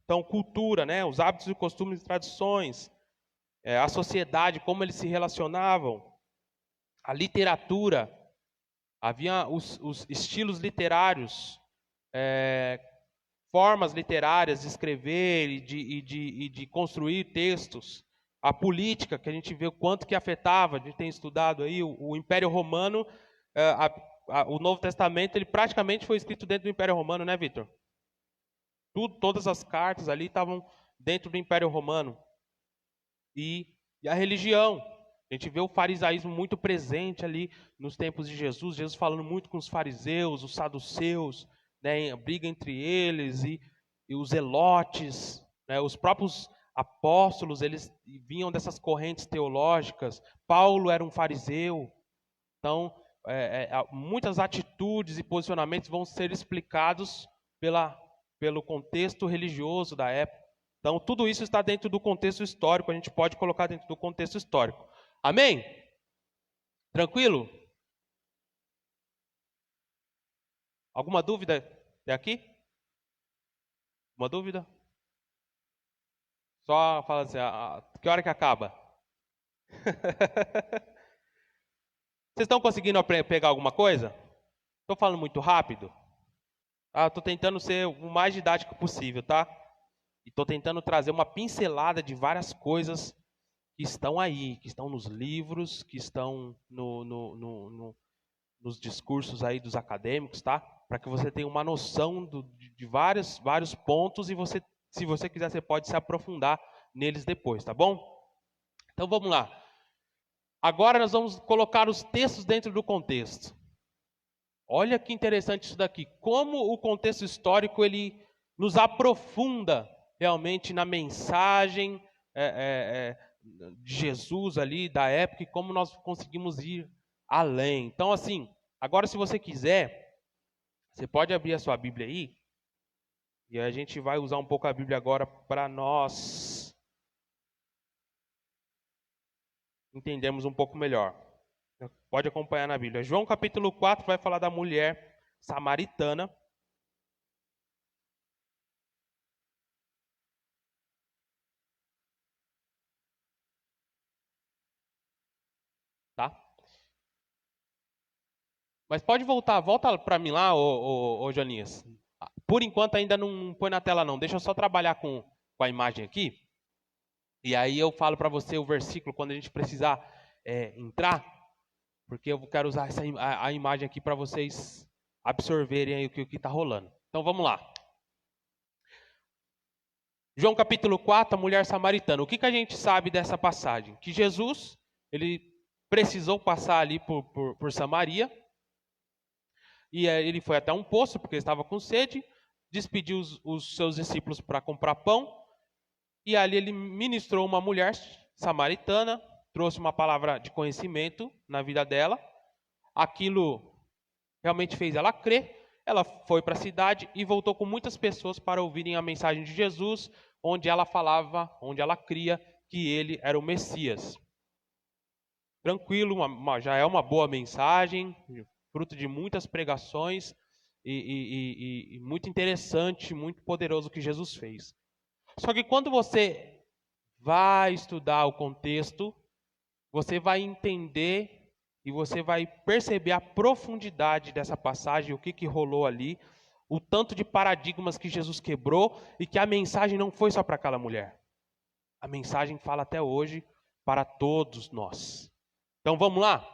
Então, cultura, né? Os hábitos e costumes e tradições, a sociedade, como eles se relacionavam, a literatura, havia os estilos literários, formas literárias de escrever e de construir textos, a política, que a gente vê o quanto que afetava, a gente tem estudado aí, o Império Romano, o Novo Testamento, ele praticamente foi escrito dentro do Império Romano, né, Vitor? Todas as cartas ali estavam dentro do Império Romano. E a religião. A gente vê o farisaísmo muito presente ali nos tempos de Jesus. Jesus falando muito com os fariseus, os saduceus, né, a briga entre eles e os zelotes. Né, os próprios apóstolos, eles vinham dessas correntes teológicas. Paulo era um fariseu. Então, muitas atitudes e posicionamentos vão ser explicados pelo contexto religioso da época. Então, tudo isso está dentro do contexto histórico, a gente pode colocar dentro do contexto histórico. Amém? Tranquilo? Alguma dúvida até aqui? Uma dúvida? Só fala assim, que hora que acaba? Vocês estão conseguindo pegar alguma coisa? Estou falando muito rápido? Estou tentando ser o mais didático possível, tá? E estou tentando trazer uma pincelada de várias coisas que estão aí, que estão nos livros, que estão nos discursos aí dos acadêmicos, tá? Para que você tenha uma noção de vários pontos e você, se você quiser, você pode se aprofundar neles depois, tá bom? Então vamos lá. Agora nós vamos colocar os textos dentro do contexto. Olha que interessante isso daqui. Como o contexto histórico ele nos aprofunda realmente na mensagem de Jesus ali da época e como nós conseguimos ir além. Então, assim, agora se você quiser, você pode abrir a sua Bíblia aí e a gente vai usar um pouco a Bíblia agora para nós entendermos um pouco melhor. Pode acompanhar na Bíblia. João capítulo 4 vai falar da mulher samaritana. Tá? Mas pode volta para mim lá, ô Janias. Por enquanto ainda não põe na tela não. Deixa eu só trabalhar com a imagem aqui. E aí eu falo para você o versículo quando a gente precisar entrar. Porque eu quero usar a imagem aqui para vocês absorverem aí o que está rolando. Então vamos lá. João capítulo 4, a mulher samaritana. O que a gente sabe dessa passagem? Que Jesus, ele precisou passar ali por Samaria. E ele foi até um poço, porque estava com sede. Despediu os seus discípulos para comprar pão. E ali ele ministrou uma mulher samaritana. Trouxe uma palavra de conhecimento na vida dela. Aquilo realmente fez ela crer. Ela foi para a cidade e voltou com muitas pessoas para ouvirem a mensagem de Jesus, onde ela falava, onde ela cria que ele era o Messias. Tranquilo, já é uma boa mensagem, fruto de muitas pregações e muito interessante, muito poderoso que Jesus fez. Só que quando você vai estudar o contexto, você vai entender e você vai perceber a profundidade dessa passagem, o que rolou ali, o tanto de paradigmas que Jesus quebrou e que a mensagem não foi só para aquela mulher. A mensagem fala até hoje para todos nós. Então vamos lá?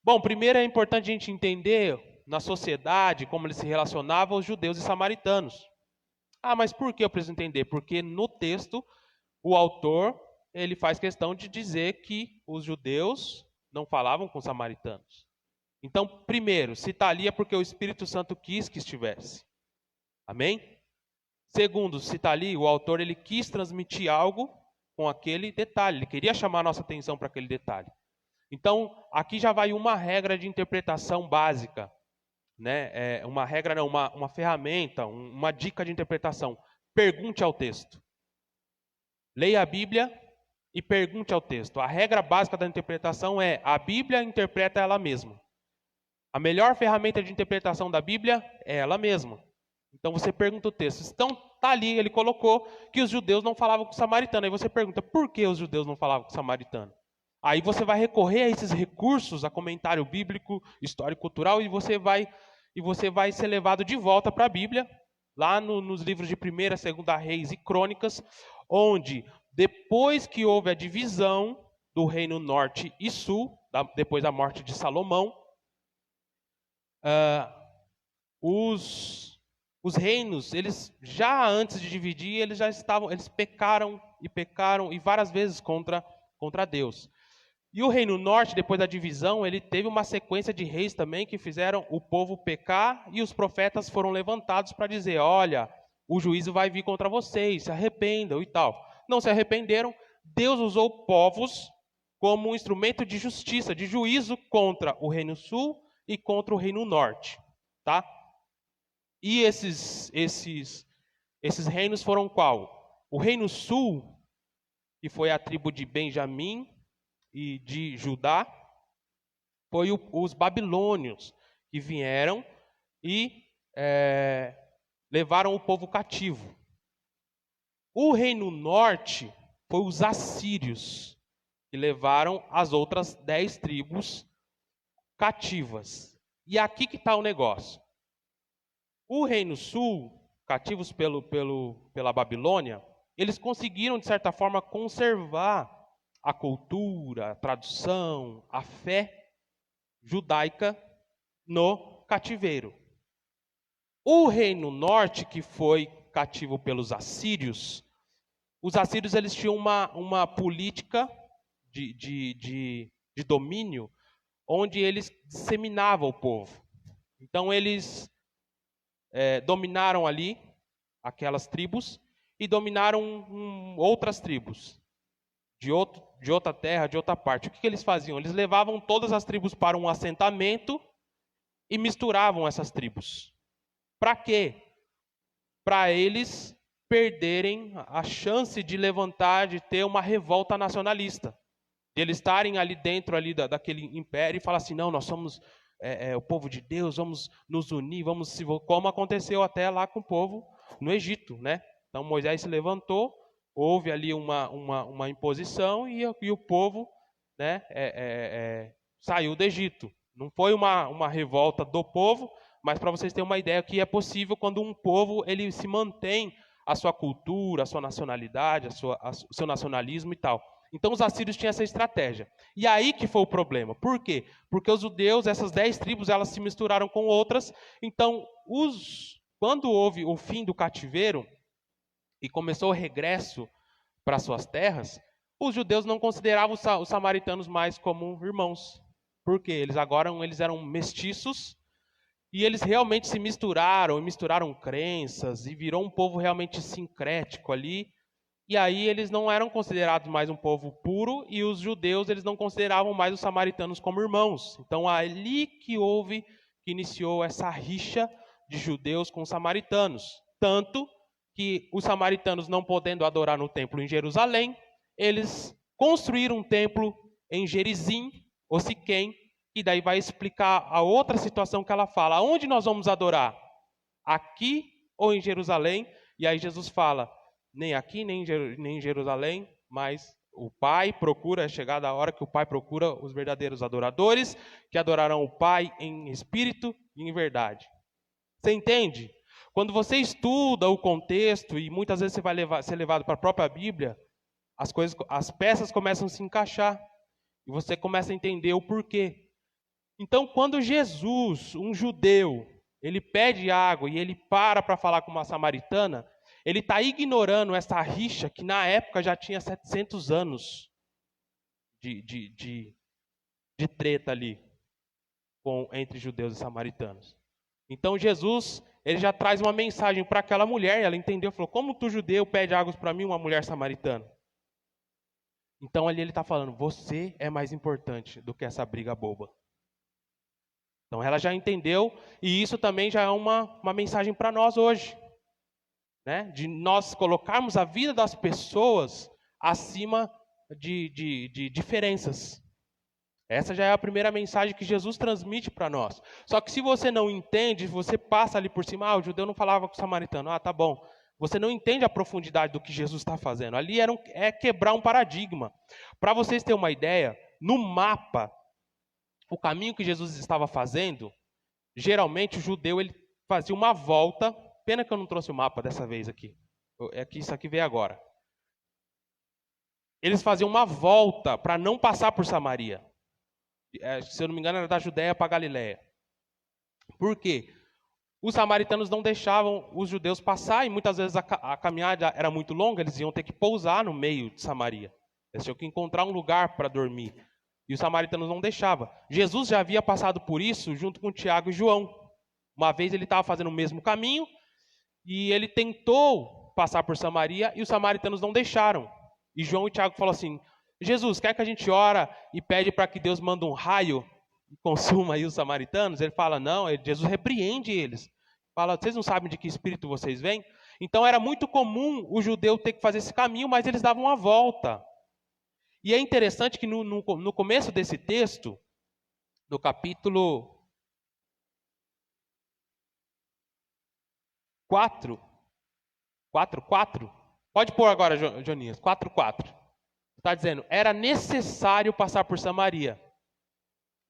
Bom, primeiro é importante a gente entender na sociedade como eles se relacionavam os judeus e samaritanos. Mas por que eu preciso entender? Porque no texto o autor ele faz questão de dizer que os judeus não falavam com os samaritanos. Então, primeiro, se está ali é porque o Espírito Santo quis que estivesse. Amém? Segundo, se está ali, o autor ele quis transmitir algo com aquele detalhe. Ele queria chamar a nossa atenção para aquele detalhe. Então, aqui já vai uma regra de interpretação básica. Né? Uma regra, não, uma ferramenta, uma dica de interpretação. Pergunte ao texto. Leia a Bíblia e pergunte ao texto. A regra básica da interpretação é: a Bíblia interpreta ela mesma. A melhor ferramenta de interpretação da Bíblia é ela mesma. Então você pergunta o texto. Então está ali, ele colocou que os judeus não falavam com o samaritano. Aí você pergunta: por que os judeus não falavam com o samaritano? Aí você vai recorrer a esses recursos, a comentário bíblico, histórico, cultural, e você vai ser levado de volta para a Bíblia, lá nos livros de 1ª, 2ª Reis e Crônicas, onde depois que houve a divisão do reino norte e sul, depois da morte de Salomão, os reinos, eles já antes de dividir, eles pecaram e várias vezes contra Deus. E o reino norte, depois da divisão, ele teve uma sequência de reis também que fizeram o povo pecar e os profetas foram levantados para dizer: olha, o juízo vai vir contra vocês, se arrependam e tal. Não se arrependeram, Deus usou povos como um instrumento de justiça, de juízo contra o reino sul e contra o reino norte. Tá? E esses reinos foram qual? O reino sul, que foi a tribo de Benjamim e de Judá, foi os babilônios que vieram e levaram o povo cativo. O reino norte foi os assírios, que levaram as outras 10 tribos cativas. E aqui que está o negócio. O reino sul, cativos pela Babilônia, eles conseguiram, de certa forma, conservar a cultura, a tradição, a fé judaica no cativeiro. O reino norte, que foi cativo pelos assírios, os assírios eles tinham uma política de domínio, onde eles disseminavam o povo. Então eles dominaram ali aquelas tribos e dominaram outras tribos de outra terra, de outra parte. O que eles faziam? Eles levavam todas as tribos para um assentamento e misturavam essas tribos. Para quê? Para eles perderem a chance de levantar, de ter uma revolta nacionalista. De eles estarem ali dentro daquele império e falar assim, não, nós somos o povo de Deus, vamos nos unir, como aconteceu até lá com o povo no Egito, né? Então Moisés se levantou, houve ali uma imposição e o povo, né, saiu do Egito. Não foi uma revolta do povo, mas para vocês terem uma ideia que é possível quando um povo ele se mantém a sua cultura, a sua nacionalidade, o seu nacionalismo e tal. Então os assírios tinham essa estratégia. E aí que foi o problema. Por quê? Porque os judeus, essas 10 tribos, elas se misturaram com outras. Então, quando houve o fim do cativeiro e começou o regresso para suas terras, os judeus não consideravam os samaritanos mais como irmãos. Por quê? Eles eram mestiços e eles realmente se misturaram, e misturaram crenças, e virou um povo realmente sincrético ali. E aí eles não eram considerados mais um povo puro, e os judeus eles não consideravam mais os samaritanos como irmãos. Então ali que iniciou essa rixa de judeus com os samaritanos. Tanto que os samaritanos, não podendo adorar no templo em Jerusalém, eles construíram um templo em Gerizim, ou Siquém, e daí vai explicar a outra situação que ela fala. Onde nós vamos adorar? Aqui ou em Jerusalém? E aí Jesus fala, nem aqui, nem em Jerusalém, mas o Pai procura, é chegada a hora que o Pai procura os verdadeiros adoradores, que adorarão o Pai em espírito e em verdade. Você entende? Quando você estuda o contexto, e muitas vezes você vai ser levado para a própria Bíblia, as peças começam a se encaixar, e você começa a entender o porquê. Então, quando Jesus, um judeu, ele pede água e ele para falar com uma samaritana, ele está ignorando essa rixa que na época já tinha 700 anos de treta ali entre judeus e samaritanos. Então Jesus, ele já traz uma mensagem para aquela mulher, e ela entendeu, falou, como tu judeu pede água para mim, uma mulher samaritana? Então ali ele está falando, você é mais importante do que essa briga boba. Então ela já entendeu, e isso também já é uma mensagem para nós hoje. Né? De nós colocarmos a vida das pessoas acima de diferenças. Essa já é a primeira mensagem que Jesus transmite para nós. Só que se você não entende, você passa ali por cima, o judeu não falava com o samaritano, tá bom. Você não entende a profundidade do que Jesus está fazendo. Ali é quebrar um paradigma. Para vocês terem uma ideia, no mapa, o caminho que Jesus estava fazendo, geralmente o judeu ele fazia uma volta. Pena que eu não trouxe o mapa dessa vez aqui. Isso aqui veio agora. Eles faziam uma volta para não passar por Samaria. Se eu não me engano, era da Judéia para Galiléia. Por quê? Os samaritanos não deixavam os judeus passar, e muitas vezes a caminhada era muito longa, eles iam ter que pousar no meio de Samaria. Eles tinham que encontrar um lugar para dormir. E os samaritanos não deixavam. Jesus já havia passado por isso junto com Tiago e João. Uma vez ele estava fazendo o mesmo caminho, e ele tentou passar por Samaria, e os samaritanos não deixaram. E João e Tiago falaram assim, Jesus, quer que a gente ora e pede para que Deus mande um raio e consuma aí os samaritanos? Ele fala, não, Jesus repreende eles. Fala, vocês não sabem de que espírito vocês vêm? Então era muito comum o judeu ter que fazer esse caminho, mas eles davam uma volta. E é interessante que no começo desse texto, no capítulo 4. Pode pôr agora, Jonias. 4:4. Está dizendo, era necessário passar por Samaria.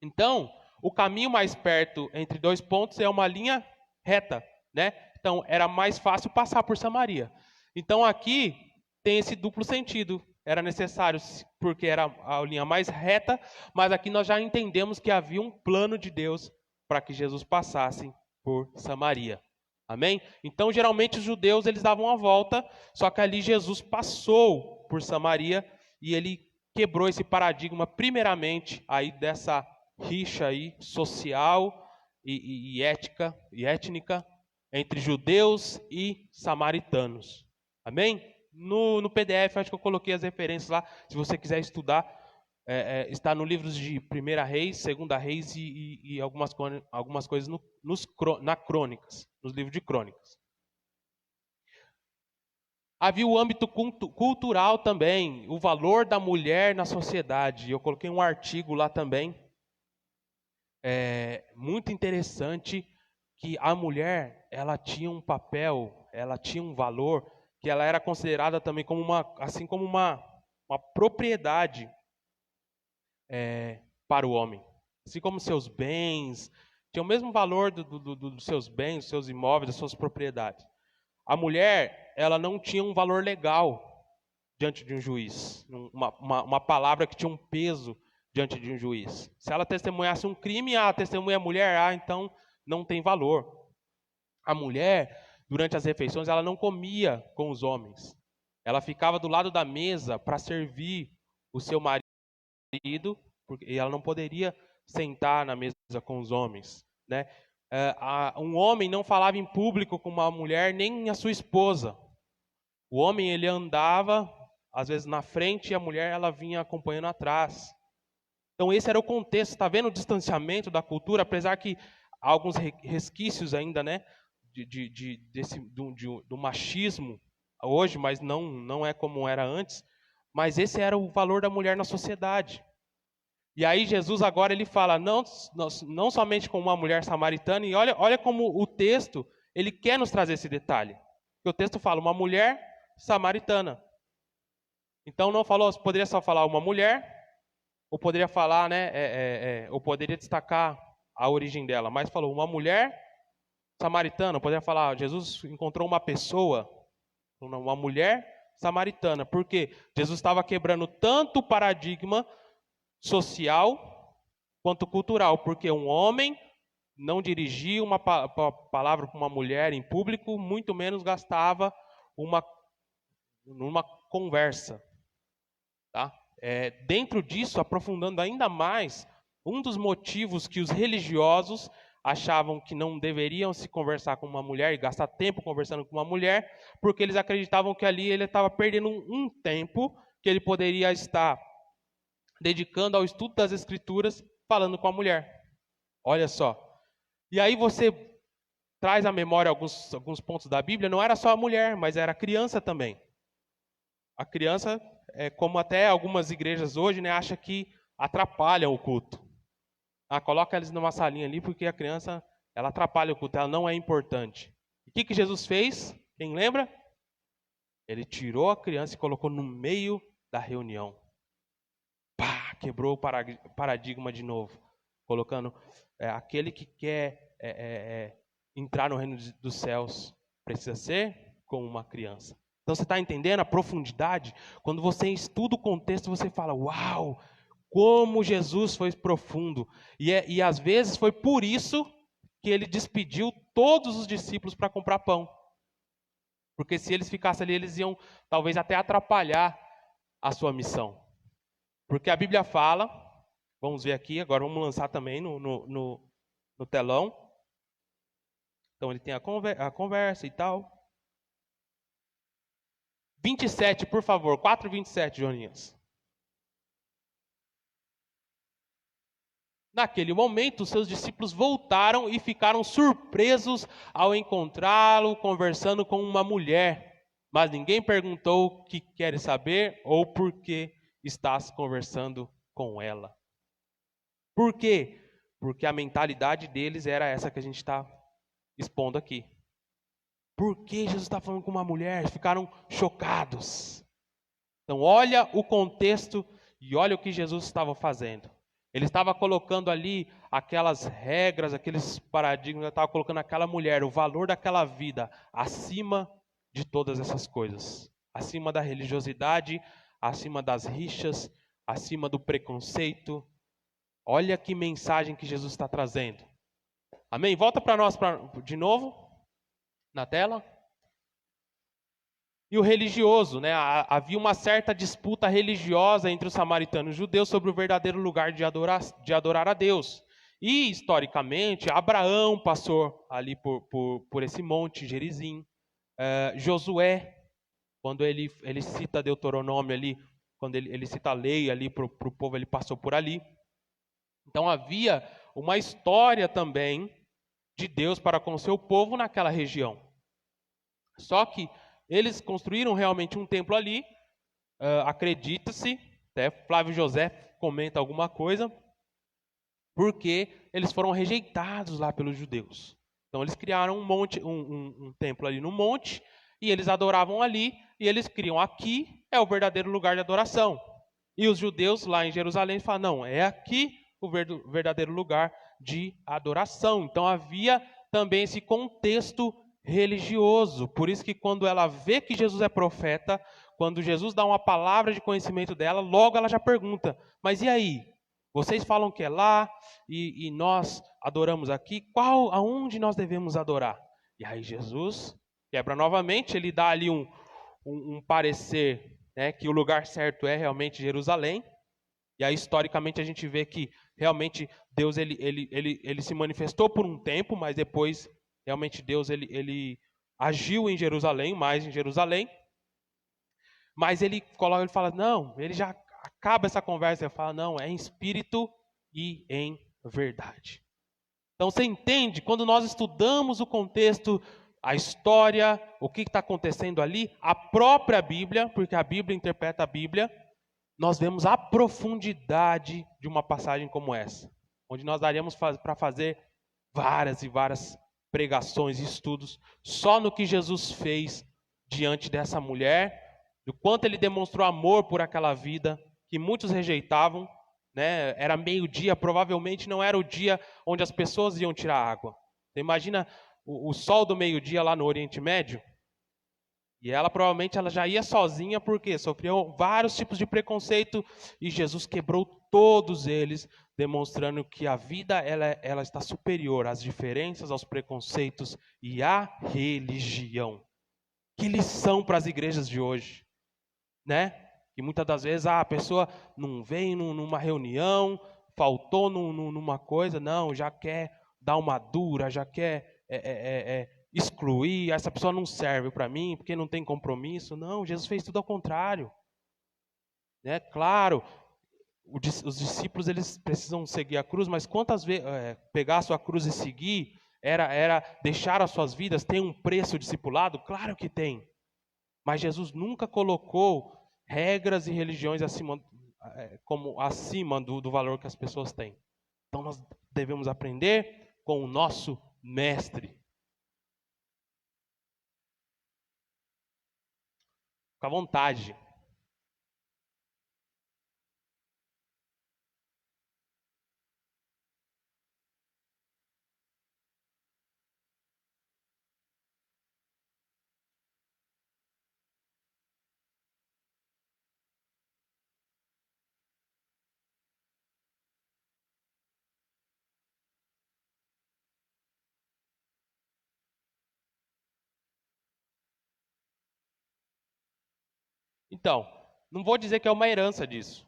Então, o caminho mais perto entre dois pontos é uma linha reta, né? Então, era mais fácil passar por Samaria. Então, aqui tem esse duplo sentido. Era necessário porque era a linha mais reta, mas aqui nós já entendemos que havia um plano de Deus para que Jesus passasse por Samaria. Amém? Então, geralmente, os judeus eles davam a volta, só que ali Jesus passou por Samaria e ele quebrou esse paradigma, primeiramente, aí dessa rixa aí social e étnica entre judeus e samaritanos. Amém? No PDF, acho que eu coloquei as referências lá. Se você quiser estudar, está no livro de 1 Reis, 2 Reis e algumas coisas na Crônicas, nos livros de Crônicas. Havia o âmbito cultural também, o valor da mulher na sociedade. Eu coloquei um artigo lá também, muito interessante, que a mulher ela tinha um papel, ela tinha um valor, que ela era considerada também como uma propriedade para o homem. Assim como seus bens, tinha o mesmo valor dos seus bens, dos seus imóveis, das suas propriedades. A mulher, ela não tinha um valor legal diante de um juiz, uma palavra que tinha um peso diante de um juiz. Se ela testemunhasse um crime, a testemunha é mulher, então não tem valor. A mulher, durante as refeições, ela não comia com os homens. Ela ficava do lado da mesa para servir o seu marido, porque ela não poderia sentar na mesa com os homens, né? Um homem não falava em público com uma mulher, nem a sua esposa. O homem ele andava, às vezes, na frente e a mulher ela vinha acompanhando atrás. Então esse era o contexto. Está vendo o distanciamento da cultura, apesar que há alguns resquícios ainda, né, do machismo hoje, mas não é como era antes. Mas esse era o valor da mulher na sociedade. E aí Jesus agora ele fala, não somente com uma mulher samaritana, e olha como o texto, ele quer nos trazer esse detalhe. Porque o texto fala, uma mulher samaritana. Então não falou, poderia só falar uma mulher, ou poderia falar, né, ou poderia destacar a origem dela, mas falou uma mulher samaritana, poderia falar, Jesus encontrou uma pessoa, uma mulher samaritana, porque Jesus estava quebrando tanto o paradigma social quanto cultural, porque um homem não dirigia uma palavra para uma mulher em público, muito menos gastava numa conversa. Tá? Dentro disso, aprofundando ainda mais, um dos motivos que os religiosos achavam que não deveriam se conversar com uma mulher e gastar tempo conversando com uma mulher, porque eles acreditavam que ali ele estava perdendo um tempo que ele poderia estar dedicando ao estudo das Escrituras, falando com a mulher. Olha só. E aí você traz à memória alguns pontos da Bíblia, não era só a mulher, mas era a criança também. A criança, como até algumas igrejas hoje, né, acha que atrapalham o culto. Coloca eles numa salinha ali, porque a criança ela atrapalha o culto, ela não é importante. E o que Jesus fez? Quem lembra? Ele tirou a criança e colocou no meio da reunião. Quebrou o paradigma de novo, colocando aquele que quer entrar no reino dos céus precisa ser como uma criança. Então você está entendendo a profundidade? Quando você estuda o contexto, você fala, uau, como Jesus foi profundo. E às vezes foi por isso que ele despediu todos os discípulos para comprar pão. Porque se eles ficassem ali, eles iam talvez até atrapalhar a sua missão. Porque a Bíblia fala, vamos ver aqui, agora vamos lançar também no telão. Então ele tem a conversa e tal. 27, por favor, 4:27, Joninhas. Naquele momento, seus discípulos voltaram e ficaram surpresos ao encontrá-lo conversando com uma mulher. Mas ninguém perguntou o que queres saber ou por que estás conversando com ela. Por quê? Porque a mentalidade deles era essa que a gente está expondo aqui. Por que Jesus está falando com uma mulher? Ficaram chocados. Então olha o contexto e olha o que Jesus estava fazendo. Ele estava colocando ali aquelas regras, aqueles paradigmas, ele estava colocando aquela mulher, o valor daquela vida, acima de todas essas coisas. Acima da religiosidade, acima das rixas, acima do preconceito. Olha que mensagem que Jesus está trazendo. Amém? Volta para nós de novo, na tela. E o religioso, né? Havia uma certa disputa religiosa entre os samaritanos e os judeus sobre o verdadeiro lugar de adorar a Deus. E, historicamente, Abraão passou ali por esse monte, Gerizim. Josué, quando ele cita Deuteronômio ali, quando ele cita a lei ali para o povo, ele passou por ali. Então havia uma história também de Deus para com o seu povo naquela região. Só que eles construíram realmente um templo ali, acredita-se, até Flávio José comenta alguma coisa, porque eles foram rejeitados lá pelos judeus. Então eles criaram um templo ali no monte, e eles adoravam ali, e eles criam aqui, é o verdadeiro lugar de adoração. E os judeus lá em Jerusalém falam, não, é aqui o verdadeiro lugar de adoração. Então havia também esse contexto religioso. Por isso que quando ela vê que Jesus é profeta, quando Jesus dá uma palavra de conhecimento dela, logo ela já pergunta, mas e aí? Vocês falam que é lá e nós adoramos aqui, aonde nós devemos adorar? E aí Jesus quebra novamente, ele dá ali um parecer, né, que o lugar certo é realmente Jerusalém. E aí historicamente a gente vê que realmente Deus ele se manifestou por um tempo, mas depois realmente Deus ele agiu em Jerusalém, mais em Jerusalém. Mas ele fala, não, ele já acaba essa conversa, ele fala, não, é em espírito e em verdade. Então você entende, quando nós estudamos o contexto, a história, o que está acontecendo ali, a própria Bíblia, porque a Bíblia interpreta a Bíblia, nós vemos a profundidade de uma passagem como essa, onde nós daríamos para fazer várias e várias pregações e estudos só no que Jesus fez diante dessa mulher, do quanto ele demonstrou amor por aquela vida que muitos rejeitavam, né? Era meio-dia, provavelmente não era o dia onde as pessoas iam tirar água. Você imagina o sol do meio-dia lá no Oriente Médio? E ela provavelmente já ia sozinha porque sofreu vários tipos de preconceito e Jesus quebrou todos eles, demonstrando que a vida ela está superior às diferenças, aos preconceitos e à religião. Que lição para as igrejas de hoje, né? Que muitas das vezes a pessoa não vem numa reunião, faltou numa coisa, não, já quer dar uma dura, já quer excluir, essa pessoa não serve para mim, porque não tem compromisso. Não, Jesus fez tudo ao contrário. Né? Claro, os discípulos eles precisam seguir a cruz, mas quantas vezes pegar a sua cruz e seguir era deixar as suas vidas, tem um preço discipulado? Claro que tem. Mas Jesus nunca colocou regras e religiões acima do valor que as pessoas têm. Então nós devemos aprender com o nosso mestre. Fica à vontade. Então, não vou dizer que é uma herança disso,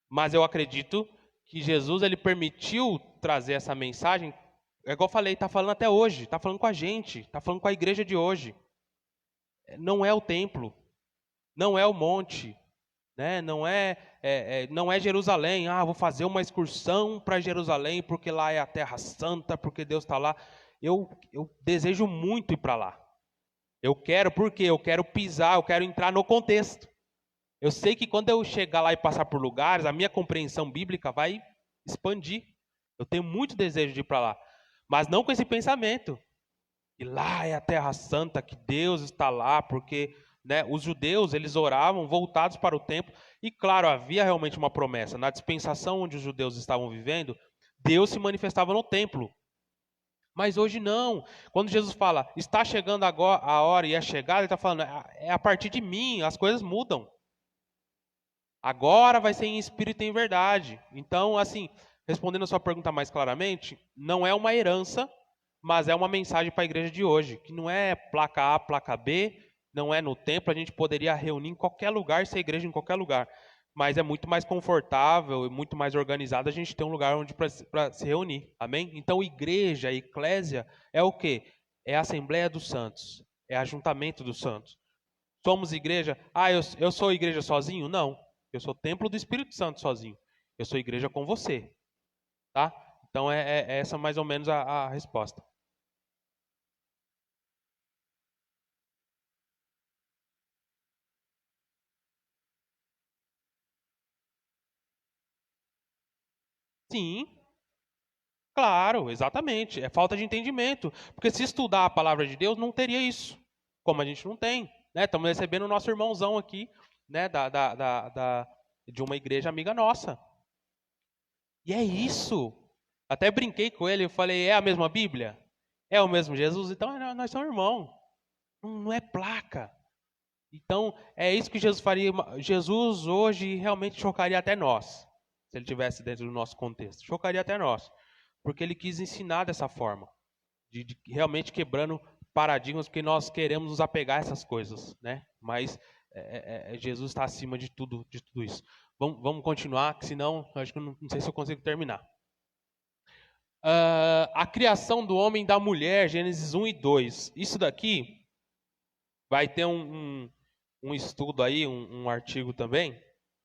mas eu acredito que Jesus ele permitiu trazer essa mensagem, é igual eu falei, está falando até hoje, está falando com a gente, está falando com a igreja de hoje. Não é o templo, não é o monte, né? Não é Jerusalém. Vou fazer uma excursão para Jerusalém porque lá é a Terra Santa, porque Deus está lá. Eu desejo muito ir para lá. Eu quero, porque eu quero pisar, eu quero entrar no contexto. Eu sei que quando eu chegar lá e passar por lugares, a minha compreensão bíblica vai expandir. Eu tenho muito desejo de ir para lá. Mas não com esse pensamento. Que lá é a Terra Santa, que Deus está lá, porque, né, os judeus, eles oravam voltados para o templo. E claro, havia realmente uma promessa. Na dispensação onde os judeus estavam vivendo, Deus se manifestava no templo. Mas hoje não. Quando Jesus fala, está chegando agora a hora e é chegada, ele está falando, é a partir de mim, as coisas mudam. Agora vai ser em espírito e em verdade. Então, assim, respondendo a sua pergunta mais claramente, não é uma herança, mas é uma mensagem para a igreja de hoje, que não é placa A, placa B, não é no templo, a gente poderia reunir em qualquer lugar, ser igreja em qualquer lugar. Mas é muito mais confortável e muito mais organizado a gente ter um lugar onde para se reunir. Amém? Então, igreja, eclésia, é o quê? É a Assembleia dos Santos. É ajuntamento dos santos. Somos igreja? Eu sou igreja sozinho? Não. Eu sou templo do Espírito Santo sozinho. Eu sou igreja com você. Tá? Então, é essa mais ou menos a resposta. Sim, claro, exatamente. É falta de entendimento. Porque se estudar a palavra de Deus, não teria isso. Como a gente não tem. Né? Estamos recebendo o nosso irmãozão aqui, né? De uma igreja amiga nossa. E é isso. Até brinquei com ele, eu falei, é a mesma Bíblia? É o mesmo Jesus? Então nós somos irmãos. Não é placa. Então, é isso que Jesus faria. Jesus hoje realmente chocaria até nós. Se ele estivesse dentro do nosso contexto. Chocaria até nós. Porque ele quis ensinar dessa forma. De realmente quebrando paradigmas, porque nós queremos nos apegar a essas coisas. Né? Mas Jesus está acima de tudo isso. Vamos continuar, que senão, acho que não sei se eu consigo terminar. A criação do homem e da mulher, Gênesis 1 e 2. Isso daqui vai ter um estudo aí, um artigo também,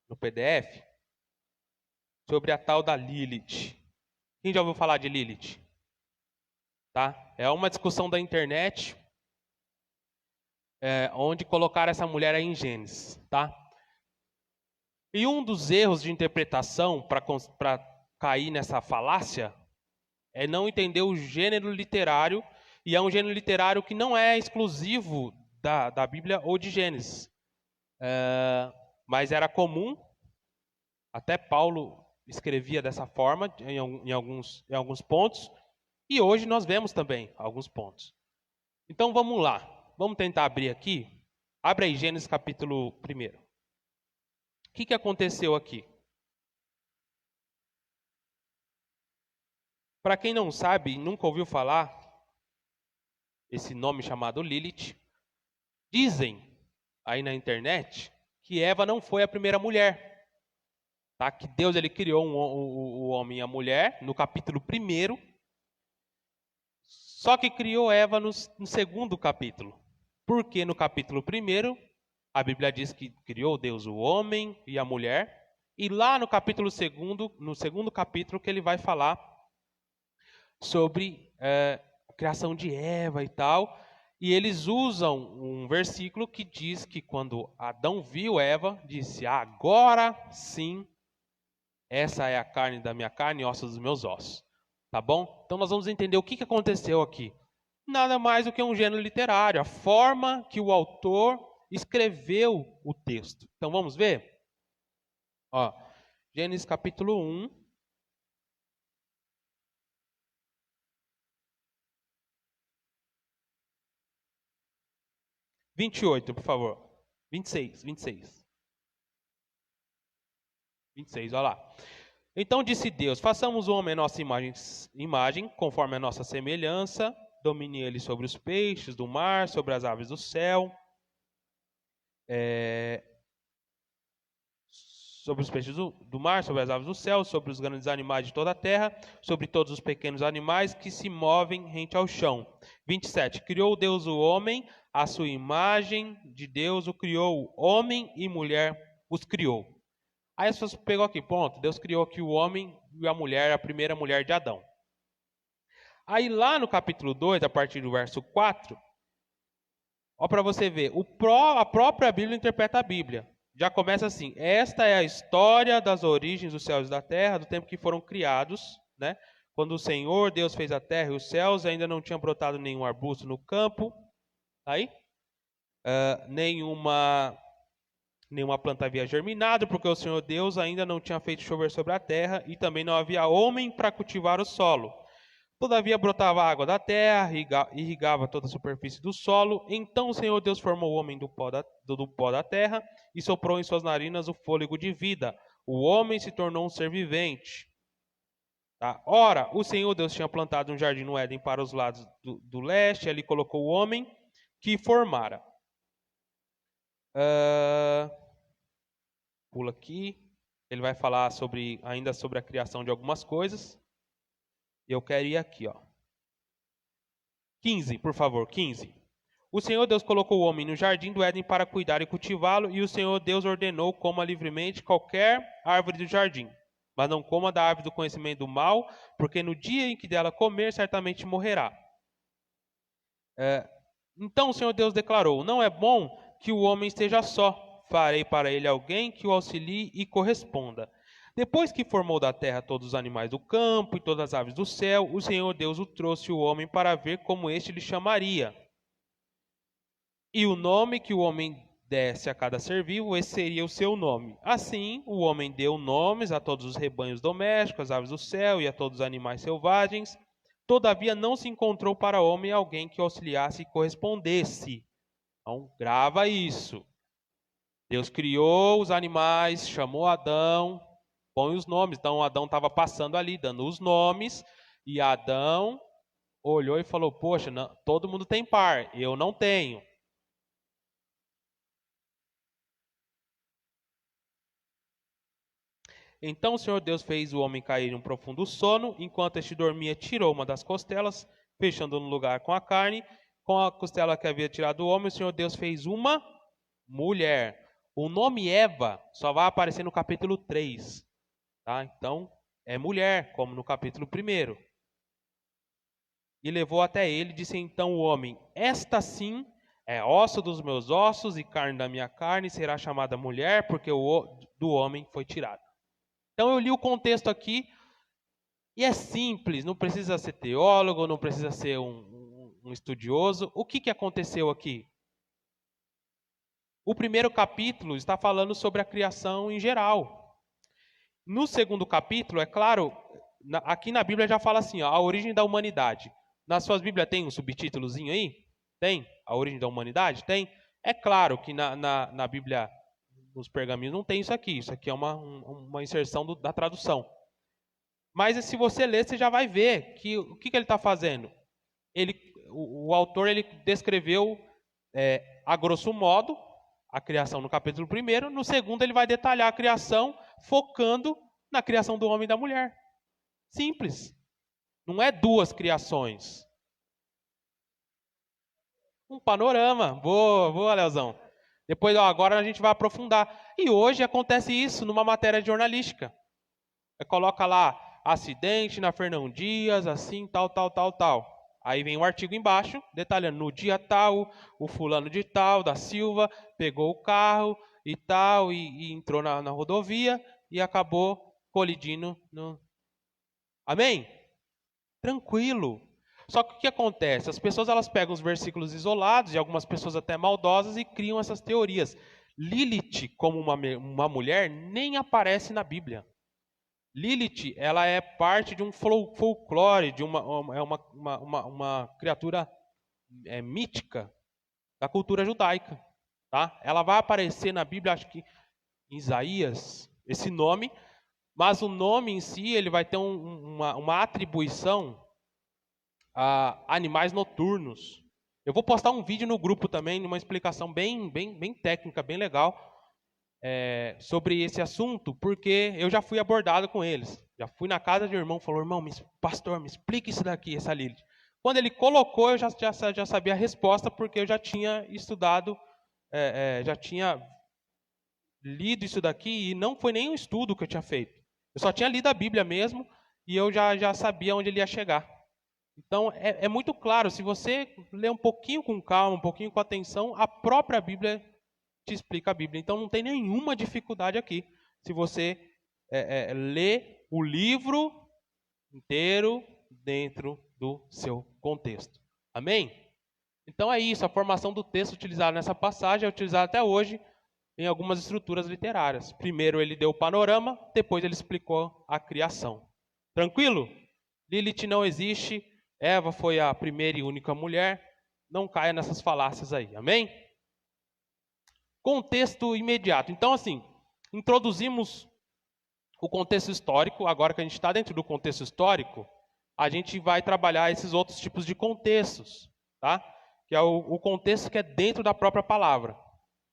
no PDF, sobre a tal da Lilith. Quem já ouviu falar de Lilith? Tá? É uma discussão da internet, onde colocaram essa mulher aí em Gênesis. Tá? E um dos erros de interpretação para cair nessa falácia é não entender o gênero literário, e é um gênero literário que não é exclusivo da Bíblia ou de Gênesis. Mas era comum, até Paulo escrevia dessa forma em alguns pontos, e hoje nós vemos também alguns pontos. Então vamos lá, vamos tentar abrir aqui. Abre aí Gênesis capítulo 1. O que aconteceu aqui? Para quem não sabe, nunca ouviu falar esse nome chamado Lilith, dizem aí na internet que Eva não foi a primeira mulher. Tá? Que Deus ele criou o homem e a mulher no capítulo 1, só que criou Eva no segundo capítulo. Porque no capítulo 1, a Bíblia diz que criou Deus o homem e a mulher, e lá no capítulo 2, no segundo capítulo, que ele vai falar sobre a criação de Eva e tal, e eles usam um versículo que diz que quando Adão viu Eva, disse, agora sim, essa é a carne da minha carne e ossos dos meus ossos. Tá bom? Então nós vamos entender o que aconteceu aqui. Nada mais do que um gênero literário, a forma que o autor escreveu o texto. Então vamos ver? Ó, Gênesis capítulo 1. (28), por favor. 26, olha lá. Então disse Deus, façamos o homem a nossa imagem, conforme a nossa semelhança, domine ele sobre os peixes do mar, sobre as aves do céu, sobre os peixes do mar, sobre as aves do céu, sobre os grandes animais de toda a terra, sobre todos os pequenos animais que se movem rente ao chão. 27. Criou Deus o homem, a sua imagem de Deus o criou, homem e mulher os criou. Aí as pessoas pegou aqui, ponto. Deus criou aqui o homem e a mulher, a primeira mulher de Adão. Aí lá no capítulo 2, a partir do verso 4, ó, para você ver, a própria Bíblia interpreta a Bíblia. Já começa assim, esta é a história das origens dos céus e da terra, do tempo que foram criados, né? Quando o Senhor Deus fez a terra e os céus, ainda não tinha brotado nenhum arbusto no campo, aí, nenhuma planta havia germinado, porque o Senhor Deus ainda não tinha feito chover sobre a terra, e também não havia homem para cultivar o solo. Todavia brotava a água da terra, irrigava toda a superfície do solo. Então o Senhor Deus formou o homem do pó da terra e soprou em suas narinas o fôlego de vida. O homem se tornou um ser vivente. Tá? Ora, o Senhor Deus tinha plantado um jardim no Éden para os lados do leste, e ali colocou o homem que formara. Pula aqui. Ele vai falar ainda sobre a criação de algumas coisas. Eu quero ir aqui, ó. 15, por favor, 15. O Senhor Deus colocou o homem no jardim do Éden para cuidar e cultivá-lo, e o Senhor Deus ordenou: coma livremente qualquer árvore do jardim, mas não coma da árvore do conhecimento do mal, porque no dia em que dela comer, certamente morrerá. Então o Senhor Deus declarou: não é bom que o homem esteja só. Farei para ele alguém que o auxilie e corresponda. Depois que formou da terra todos os animais do campo e todas as aves do céu, o Senhor Deus trouxe o homem para ver como este lhe chamaria. E o nome que o homem desse a cada ser vivo, esse seria o seu nome. Assim, o homem deu nomes a todos os rebanhos domésticos, às aves do céu e a todos os animais selvagens. Todavia não se encontrou para o homem alguém que o auxiliasse e correspondesse. Então, grava isso. Deus criou os animais, chamou Adão, põe os nomes. Então Adão estava passando ali, dando os nomes, e Adão olhou e falou: poxa, não, todo mundo tem par, eu não tenho. Então o Senhor Deus fez o homem cair em um profundo sono. Enquanto este dormia, tirou uma das costelas, fechando no lugar com a carne. Com a costela que havia tirado o homem, o Senhor Deus fez uma mulher. O nome Eva só vai aparecer no capítulo 3. Tá? Então, é mulher, como no capítulo 1. E levou até ele, disse então o homem: esta sim é osso dos meus ossos e carne da minha carne, será chamada mulher, porque o do homem foi tirado. Então eu li o contexto aqui, e é simples, não precisa ser teólogo, não precisa ser um estudioso. O que aconteceu aqui? O primeiro capítulo está falando sobre a criação em geral. No segundo capítulo, é claro, aqui na Bíblia já fala assim, ó, a origem da humanidade. Nas suas Bíblias tem um subtítulozinho aí? Tem? A origem da humanidade? Tem? É claro que na Bíblia, nos pergaminhos, não tem isso aqui. Isso aqui é uma inserção da tradução. Mas se você ler, você já vai ver que o que ele está fazendo. O autor ele descreveu, a grosso modo, a criação no capítulo 1. No segundo, ele vai detalhar a criação, focando na criação do homem e da mulher. Simples. Não é duas criações. Um panorama. Boa, Leozão. Depois, agora a gente vai aprofundar. E hoje acontece isso numa matéria de jornalística. Coloca lá, acidente na Fernão Dias, assim, tal. Aí vem um artigo embaixo, detalhando, no dia tal, o fulano de tal, da Silva, pegou o carro e tal, e entrou na rodovia e acabou colidindo no... Amém? Tranquilo. Só que o que acontece? As pessoas elas pegam os versículos isolados, e algumas pessoas até maldosas, e criam essas teorias. Lilith, como uma mulher, nem aparece na Bíblia. Lilith, ela é parte de um folclore, de uma criatura mítica da cultura judaica. Tá? Ela vai aparecer na Bíblia, acho que em Isaías, esse nome, mas o nome em si ele vai ter uma atribuição a animais noturnos. Eu vou postar um vídeo no grupo também, uma explicação bem técnica, bem legal, sobre esse assunto, porque eu já fui abordado com eles. Já fui na casa de um irmão, falou: irmão, pastor, me explica isso daqui, essa Lilith. Quando ele colocou, eu já sabia a resposta, porque eu já tinha estudado, já tinha lido isso daqui, e não foi nem um estudo que eu tinha feito. Eu só tinha lido a Bíblia mesmo, e eu já sabia onde ele ia chegar. Então, é muito claro, se você ler um pouquinho com calma, um pouquinho com atenção, a própria Bíblia te explica a Bíblia. Então, não tem nenhuma dificuldade aqui. Se você ler o livro inteiro dentro do seu contexto. Amém? Então é isso, a formação do texto utilizado nessa passagem é utilizada até hoje em algumas estruturas literárias. Primeiro ele deu o panorama, depois ele explicou a criação. Tranquilo? Lilith não existe, Eva foi a primeira e única mulher, não caia nessas falácias aí, amém? Contexto imediato. Então, assim, introduzimos o contexto histórico. Agora que a gente está dentro do contexto histórico, a gente vai trabalhar esses outros tipos de contextos, tá? Que é o contexto que é dentro da própria palavra.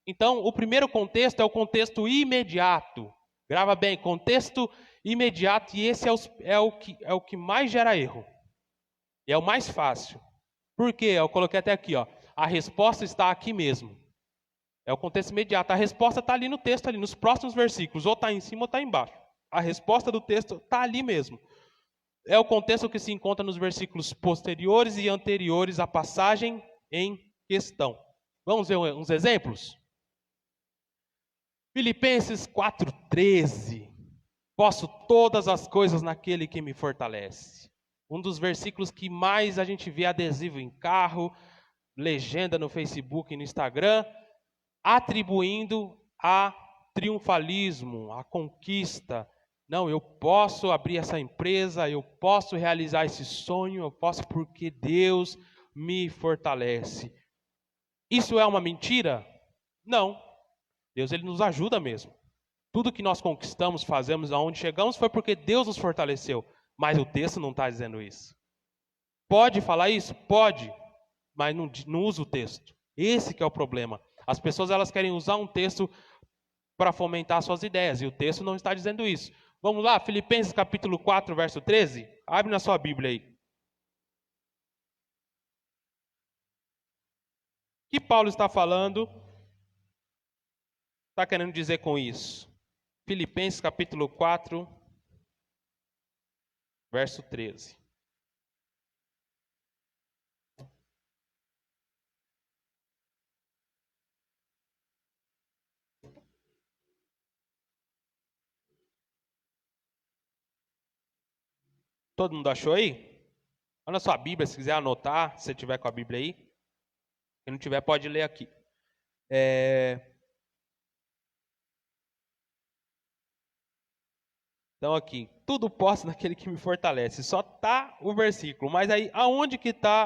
Então, o primeiro contexto é o contexto imediato. Grava bem, contexto imediato, e esse é o que mais gera erro. E é o mais fácil. Por quê? Eu coloquei até aqui, ó. A resposta está aqui mesmo. É o contexto imediato. A resposta está ali no texto, ali nos próximos versículos. Ou está em cima ou está embaixo. A resposta do texto está ali mesmo. É o contexto que se encontra nos versículos posteriores e anteriores à passagem em questão. Vamos ver uns exemplos? Filipenses 4,13. Posso todas as coisas naquele que me fortalece. Um dos versículos que mais a gente vê adesivo em carro, legenda no Facebook e no Instagram, atribuindo a triunfalismo, a conquista. Não, eu posso abrir essa empresa, eu posso realizar esse sonho, eu posso porque Deus me fortalece. Isso é uma mentira? Não. Deus ele nos ajuda mesmo. Tudo que nós conquistamos, fazemos, aonde chegamos, foi porque Deus nos fortaleceu. Mas o texto não está dizendo isso. Pode falar isso? Pode. Mas não usa o texto. Esse que é o problema. As pessoas elas querem usar um texto para fomentar suas ideias. E o texto não está dizendo isso. Vamos lá, Filipenses capítulo 4, verso 13. Abre na sua Bíblia aí. O que Paulo está falando? Está querendo dizer com isso? Filipenses capítulo 4, verso 13. Todo mundo achou aí? Olha a sua Bíblia, se quiser anotar, se você tiver com a Bíblia aí. Se não tiver, pode ler aqui. Então aqui, tudo posso naquele que me fortalece. Só tá o versículo, mas aí aonde que está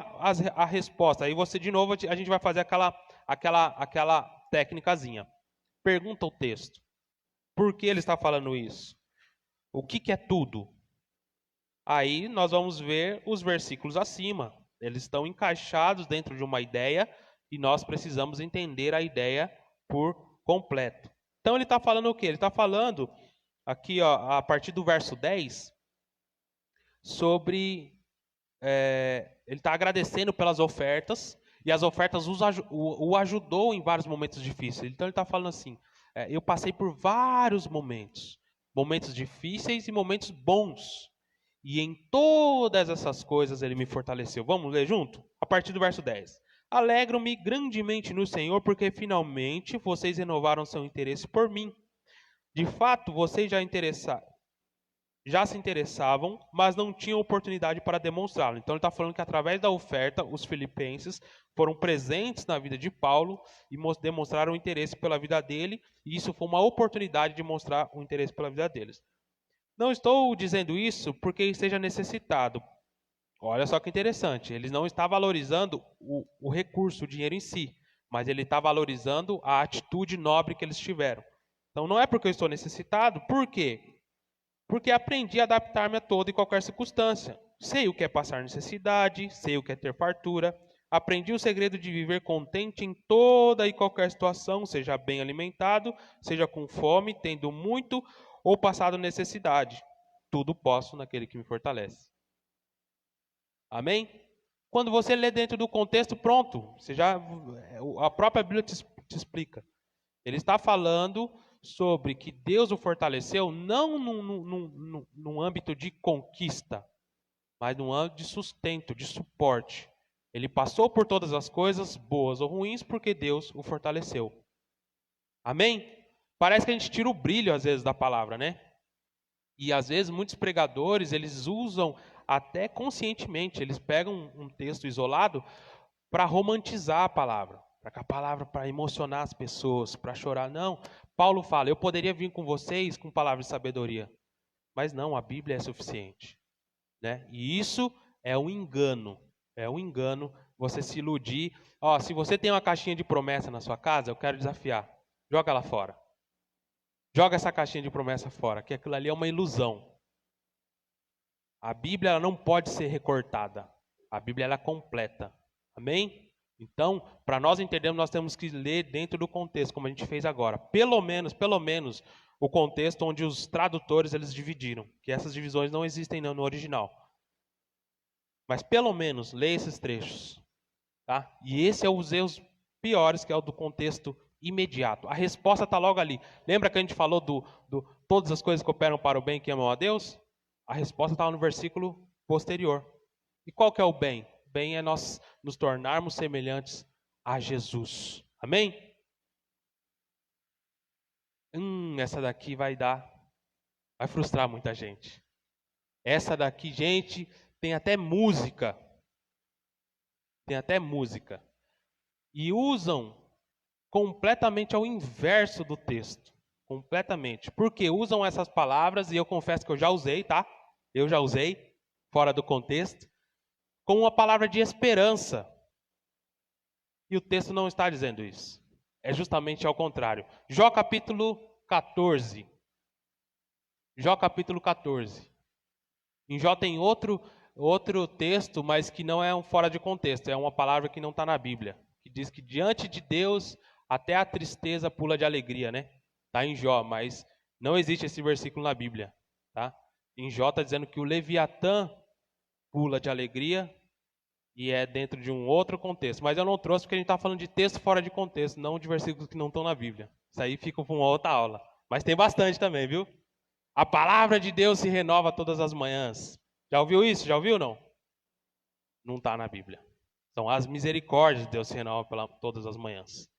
a resposta? Aí você de novo a gente vai fazer aquela técnicazinha. Pergunta o texto. Por que ele está falando isso? O que é tudo? Aí nós vamos ver os versículos acima. Eles estão encaixados dentro de uma ideia e nós precisamos entender a ideia por completo. Então ele está falando o quê? Ele está falando aqui, ó, a partir do verso 10, sobre... ele está agradecendo pelas ofertas, e as ofertas o ajudou em vários momentos difíceis. Então ele está falando assim, eu passei por vários momentos difíceis e momentos bons, e em todas essas coisas ele me fortaleceu. Vamos ler junto? A partir do verso 10. Alegro-me grandemente no Senhor, porque finalmente vocês renovaram seu interesse por mim. De fato, vocês já se interessavam, mas não tinham oportunidade para demonstrá-lo. Então ele está falando que através da oferta, os filipenses foram presentes na vida de Paulo e demonstraram o interesse pela vida dele, e isso foi uma oportunidade de mostrar o interesse pela vida deles. Não estou dizendo isso porque esteja necessitado. Olha só que interessante, ele não está valorizando o recurso, o dinheiro em si, mas ele está valorizando a atitude nobre que eles tiveram. Então não é porque eu estou necessitado, por quê? Porque aprendi a adaptar-me a toda e qualquer circunstância. Sei o que é passar necessidade, sei o que é ter fartura. Aprendi o segredo de viver contente em toda e qualquer situação, seja bem alimentado, seja com fome, tendo muito ou passado necessidade. Tudo posso naquele que me fortalece. Amém? Quando você lê dentro do contexto, pronto. A própria Bíblia te explica. Ele está falando sobre que Deus o fortaleceu não num âmbito de conquista, mas num âmbito de sustento, de suporte. Ele passou por todas as coisas, boas ou ruins, porque Deus o fortaleceu. Amém? Parece que a gente tira o brilho, às vezes, da palavra, né? E às vezes muitos pregadores, eles usam até conscientemente, eles pegam um texto isolado para romantizar a palavra, para emocionar as pessoas, para chorar. Não, Paulo fala, eu poderia vir com vocês com palavras de sabedoria, mas não, a Bíblia é suficiente, né? E isso é um engano você se iludir. Ó, se você tem uma caixinha de promessa na sua casa, eu quero desafiar, joga ela fora. Joga essa caixinha de promessa fora, que aquilo ali é uma ilusão. A Bíblia ela não pode ser recortada. A Bíblia ela é completa. Amém? Então, para nós entendermos, nós temos que ler dentro do contexto, como a gente fez agora. Pelo menos, o contexto onde os tradutores eles dividiram. Que essas divisões não existem no original. Mas pelo menos, leia esses trechos. Tá? E esse é os erros piores, que é o do contexto imediato. A resposta está logo ali. Lembra que a gente falou do todas as coisas cooperam para o bem que amam a Deus? A resposta está no versículo posterior. E qual que é o bem? O bem é nós nos tornarmos semelhantes a Jesus. Amém? Essa daqui vai frustrar muita gente. Essa daqui, gente, tem até música. E usam completamente ao inverso do texto. Completamente. Porque usam essas palavras, e eu confesso que eu já usei, tá? Eu já usei, fora do contexto, como uma palavra de esperança. E o texto não está dizendo isso. É justamente ao contrário. Jó capítulo 14. Em Jó tem outro texto, mas que não é um fora de contexto. É uma palavra que não está na Bíblia. Que diz que diante de Deus até a tristeza pula de alegria, né? Está em Jó, mas não existe esse versículo na Bíblia. Tá? Em Jó está dizendo que o Leviatã pula de alegria e é dentro de um outro contexto. Mas eu não trouxe porque a gente está falando de texto fora de contexto, não de versículos que não estão na Bíblia. Isso aí fica para uma outra aula. Mas tem bastante também, viu? A palavra de Deus se renova todas as manhãs. Já ouviu isso? Já ouviu ou não? Não está na Bíblia. São as misericórdias de Deus se renovam todas as manhãs.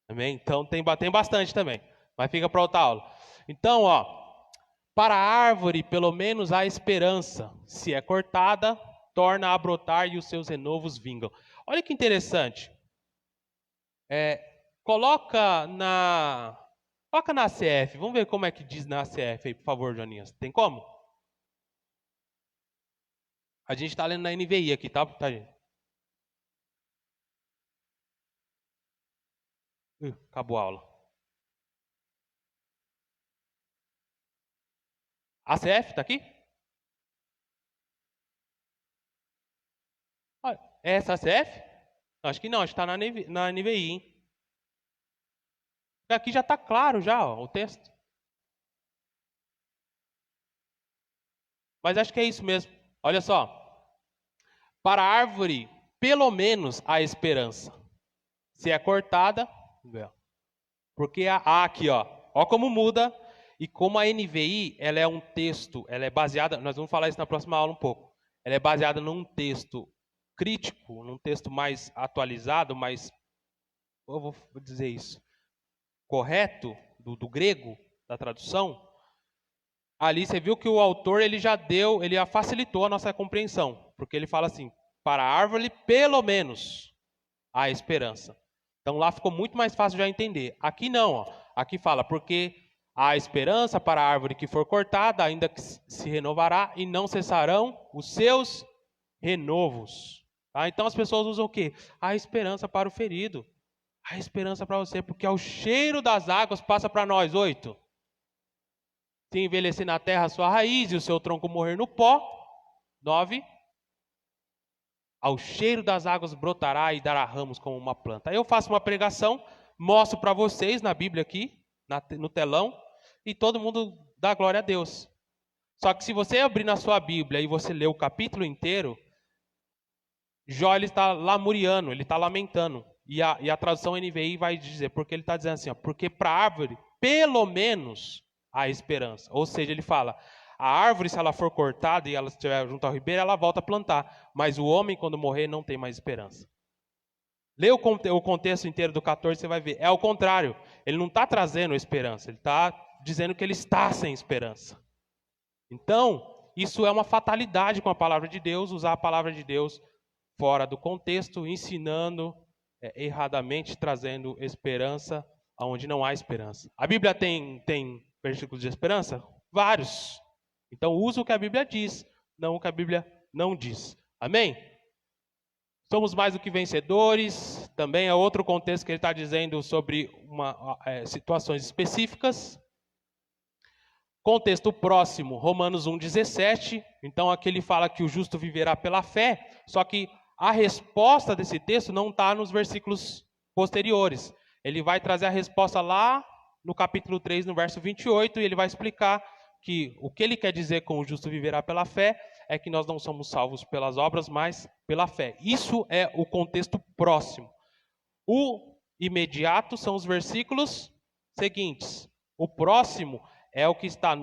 Amém? Então tem bastante também. Mas fica para outra aula. Então, para a árvore, pelo menos há esperança. Se é cortada, torna a brotar e os seus renovos vingam. Olha que interessante. Coloca na ACF. Vamos ver como é que diz na ACF aí, por favor, Joninhas. Tem como? A gente está lendo na NVI aqui, tá gente? Acabou a aula. ACF, está aqui? É essa ACF? Acho que não, acho que está na NVI, hein? Aqui já está claro já, o texto. Mas acho que é isso mesmo. Olha só. Para a árvore, pelo menos há esperança. Se é cortada, porque aqui, ó como muda. E como a NVI, ela é um texto, ela é baseada, nós vamos falar isso na próxima aula um pouco. Ela é baseada num texto crítico, num texto mais atualizado, mais, eu vou dizer isso, correto, do grego, da tradução. Ali você viu que o autor, ele já facilitou a nossa compreensão. Porque ele fala assim, para a árvore, pelo menos, há esperança. Então lá ficou muito mais fácil de já entender. Aqui não, aqui fala, porque há esperança para a árvore que for cortada, ainda que se renovará, e não cessarão os seus renovos. Tá? Então as pessoas usam o quê? Há esperança para o ferido. Há esperança para você, porque ao cheiro das águas passa para nós. 8. Se envelhecer na terra a sua raiz e o seu tronco morrer no pó. 9. Ao cheiro das águas brotará e dará ramos como uma planta. Aí eu faço uma pregação, mostro para vocês na Bíblia aqui, no telão, e todo mundo dá glória a Deus. Só que se você abrir na sua Bíblia e você ler o capítulo inteiro, Jó ele está lamuriando, ele está lamentando. E a tradução NVI vai dizer, porque ele está dizendo assim, porque para a árvore, pelo menos, há esperança. Ou seja, ele fala, a árvore, se ela for cortada e ela estiver junto ao ribeiro, ela volta a plantar. Mas o homem, quando morrer, não tem mais esperança. Lê o contexto inteiro do 14, você vai ver. É ao contrário. Ele não está trazendo esperança. Ele está dizendo que ele está sem esperança. Então, isso é uma fatalidade com a palavra de Deus, usar a palavra de Deus fora do contexto, ensinando erradamente, trazendo esperança aonde não há esperança. A Bíblia tem versículos de esperança? Vários. Então, usa o que a Bíblia diz, não o que a Bíblia não diz. Amém? Somos mais do que vencedores. Também é outro contexto que ele está dizendo sobre situações específicas. Contexto próximo, Romanos 1,17. Então, aqui ele fala que o justo viverá pela fé, só que a resposta desse texto não está nos versículos posteriores. Ele vai trazer a resposta lá no capítulo 3, no verso 28, e ele vai explicar que o que ele quer dizer com o justo viverá pela fé é que nós não somos salvos pelas obras, mas pela fé. Isso é o contexto próximo. O imediato são os versículos seguintes. O próximo é o que está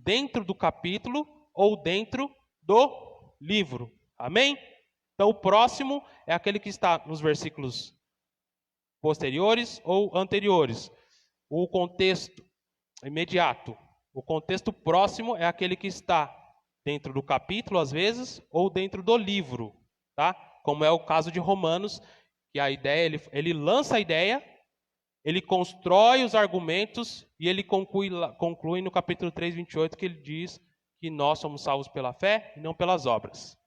dentro do capítulo ou dentro do livro. Amém? Então, o próximo é aquele que está nos versículos posteriores ou anteriores. O contexto imediato. O contexto próximo é aquele que está dentro do capítulo, às vezes, ou dentro do livro. Tá? Como é o caso de Romanos, que a ideia, ele lança a ideia, ele constrói os argumentos e ele conclui no capítulo 3, 28, que ele diz que nós somos salvos pela fé e não pelas obras.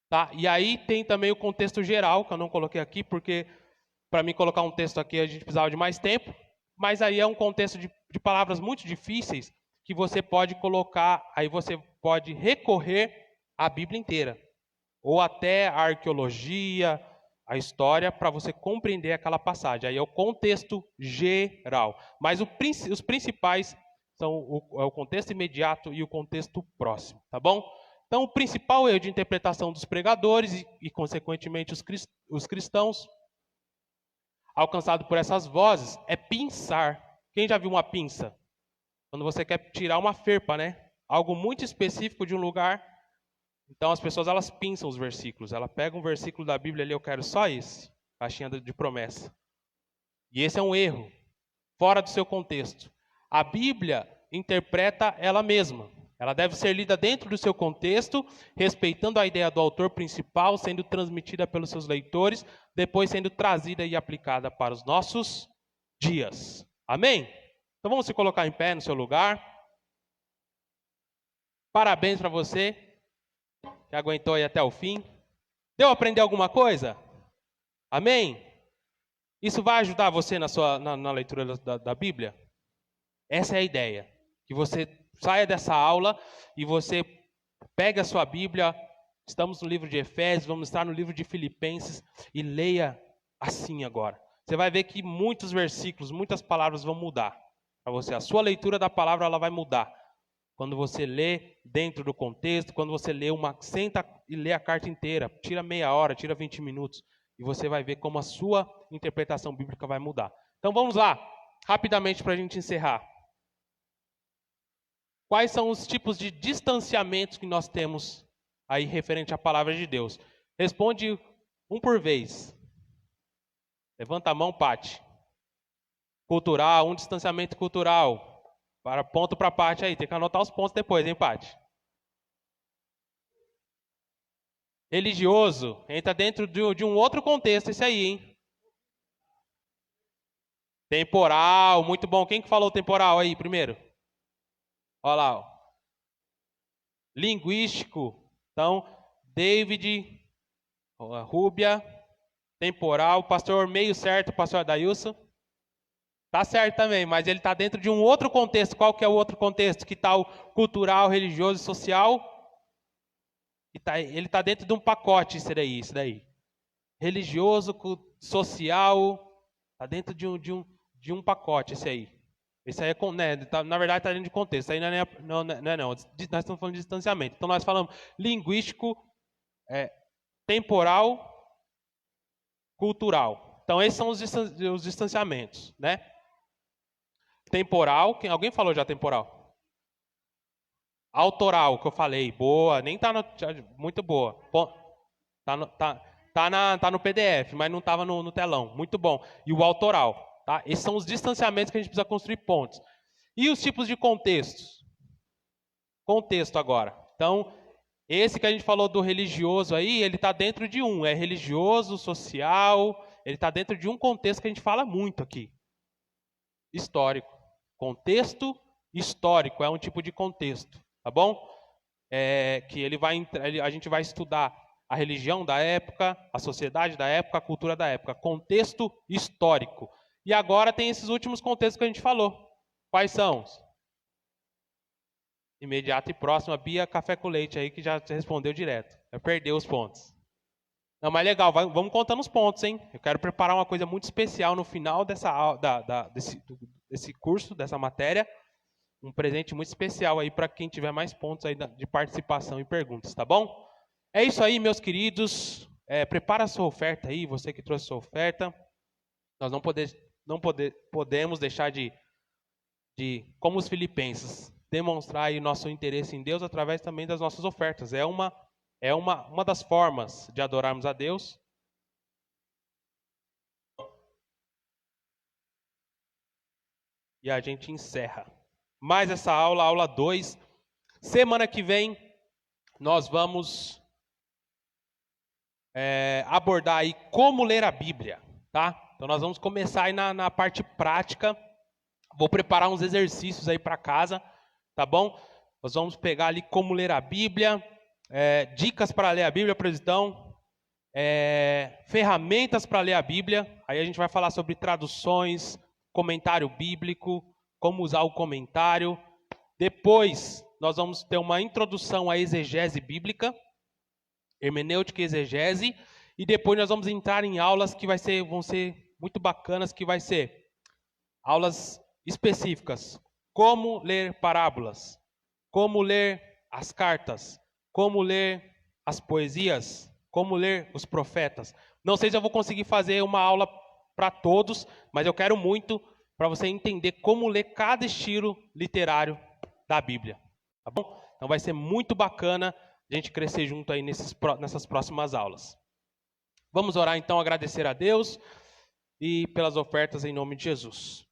Tá? E aí tem também o contexto geral, que eu não coloquei aqui, porque para mim colocar um texto aqui a gente precisava de mais tempo, mas aí é um contexto de palavras muito difíceis que você pode colocar, aí você pode recorrer à Bíblia inteira, ou até a arqueologia, a história, para você compreender aquela passagem. Aí é o contexto geral. Mas os principais são o contexto imediato e o contexto próximo, tá bom? Então, o principal erro de interpretação dos pregadores e consequentemente, os cristãos, alcançado por essas vozes, é pinçar. Quem já viu uma pinça? Quando você quer tirar uma ferpa, né? Algo muito específico de um lugar. Então, as pessoas, elas pinçam os versículos. Ela pega um versículo da Bíblia ali, eu quero só esse. Caixinha de promessa. E esse é um erro, fora do seu contexto. A Bíblia interpreta ela mesma. Ela deve ser lida dentro do seu contexto, respeitando a ideia do autor principal, sendo transmitida pelos seus leitores, depois sendo trazida e aplicada para os nossos dias. Amém? Então vamos se colocar em pé no seu lugar. Parabéns para você, que aguentou aí até o fim. Deu a aprender alguma coisa? Amém? Isso vai ajudar você na leitura da Bíblia? Essa é a ideia, que você saia dessa aula e você pegue a sua Bíblia, estamos no livro de Efésios, vamos estar no livro de Filipenses, e leia assim agora. Você vai ver que muitos versículos, muitas palavras vão mudar para você. A sua leitura da palavra, ela vai mudar. Quando você lê dentro do contexto, quando você senta e lê a carta inteira, tira meia hora, tira 20 minutos, e você vai ver como a sua interpretação bíblica vai mudar. Então vamos lá, rapidamente para a gente encerrar. Quais são os tipos de distanciamentos que nós temos aí referente à palavra de Deus? Responde um por vez. Levanta a mão, Pati. Cultural, um distanciamento cultural. Ponto para a Pati aí, tem que anotar os pontos depois, hein, Pati? Religioso, entra dentro de um outro contexto esse aí, hein? Temporal, muito bom. Quem que falou temporal aí primeiro? Olha lá, ó. Linguístico. Então, David, Rúbia, temporal, pastor meio certo, pastor Adailson. Tá certo também, mas ele está dentro de um outro contexto. Qual que é o outro contexto? Que tal cultural, religioso e social? Ele está dentro de um pacote, isso daí. Religioso, social, está dentro de um pacote, esse aí. Esse aí na verdade está dentro de contexto. Aí não. Nós estamos falando de distanciamento. Então nós falamos linguístico, temporal, cultural. Então esses são os distanciamentos, né? Temporal, alguém falou já temporal? Autoral, que eu falei, boa, nem está muito boa. Tá no PDF, mas não estava no telão. Muito bom. E o autoral. Tá? Esses são os distanciamentos que a gente precisa construir pontos. E os tipos de contextos? Contexto agora. Então, esse que a gente falou do religioso aí, ele está dentro de é religioso, social, ele está dentro de um contexto que a gente fala muito aqui. Histórico. Contexto histórico é um tipo de contexto, tá bom? Que a gente vai estudar a religião da época, a sociedade da época, a cultura da época. Contexto histórico. E agora tem esses últimos contextos que a gente falou. Quais são? Imediato e próximo. A Bia Café com Leite aí, que já respondeu direto. Já perdeu os pontos. Não, mas legal, vamos contando os pontos, hein? Eu quero preparar uma coisa muito especial no final desse curso, dessa matéria. Um presente muito especial aí para quem tiver mais pontos aí de participação e perguntas, tá bom? É isso aí, meus queridos. Prepara a sua oferta aí, você que trouxe a sua oferta. Nós não podemos deixar de, como os filipenses, demonstrar aí nosso interesse em Deus através também das nossas ofertas. É uma das formas de adorarmos a Deus. E a gente encerra mais essa aula 2. Semana que vem nós vamos abordar aí como ler a Bíblia, tá? Então nós vamos começar aí na parte prática. Vou preparar uns exercícios aí para casa, tá bom? Nós vamos pegar ali como ler a Bíblia, dicas para ler a Bíblia, presidão, ferramentas para ler a Bíblia. Aí a gente vai falar sobre traduções, comentário bíblico, como usar o comentário. Depois nós vamos ter uma introdução à exegese bíblica, hermenêutica e exegese, e depois nós vamos entrar em aulas que vão ser muito bacanas, que vai ser aulas específicas, como ler parábolas, como ler as cartas, como ler as poesias, como ler os profetas. Não sei se eu vou conseguir fazer uma aula para todos, mas eu quero muito para você entender como ler cada estilo literário da Bíblia, tá bom? Então vai ser muito bacana a gente crescer junto aí nessas próximas aulas. Vamos orar então, agradecer a Deus e pelas ofertas em nome de Jesus.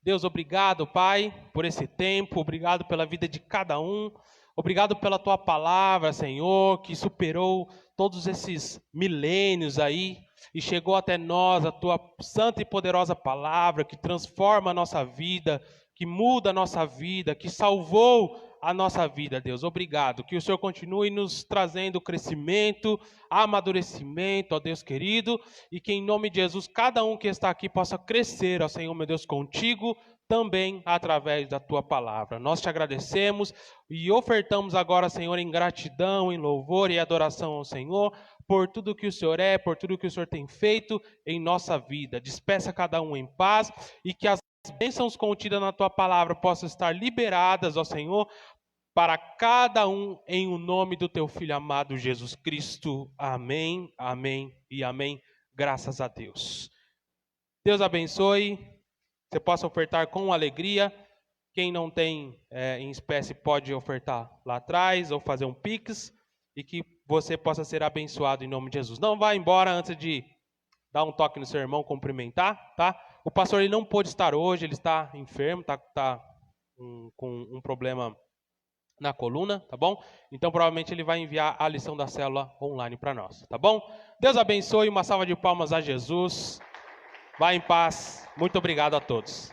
Deus, obrigado, Pai, por esse tempo, obrigado pela vida de cada um, obrigado pela Tua palavra, Senhor, que superou todos esses milênios aí e chegou até nós, a Tua santa e poderosa palavra, que transforma a nossa vida, que muda a nossa vida, que salvou a nossa vida, Deus. Obrigado. Que o Senhor continue nos trazendo crescimento, amadurecimento, ó Deus querido, e que em nome de Jesus, cada um que está aqui possa crescer, ó Senhor, meu Deus, contigo, também através da Tua palavra. Nós te agradecemos e ofertamos agora, Senhor, em gratidão, em louvor e adoração ao Senhor, por tudo que o Senhor é, por tudo que o Senhor tem feito em nossa vida. Despeça cada um em paz e que as bênçãos contidas na Tua palavra possam estar liberadas, ó Senhor, para cada um, em o nome do Teu Filho amado Jesus Cristo. Amém, amém e amém. Graças a Deus. Deus abençoe. Você possa ofertar com alegria. Quem não tem em espécie pode ofertar lá atrás ou fazer um Pix. E que você possa ser abençoado em nome de Jesus. Não vá embora antes de dar um toque no seu irmão, cumprimentar, tá? O pastor ele não pôde estar hoje, ele está enfermo, está com um problema na coluna, tá bom? Então provavelmente ele vai enviar a lição da célula online para nós, tá bom? Deus abençoe, uma salva de palmas a Jesus. Vá em paz. Muito obrigado a todos.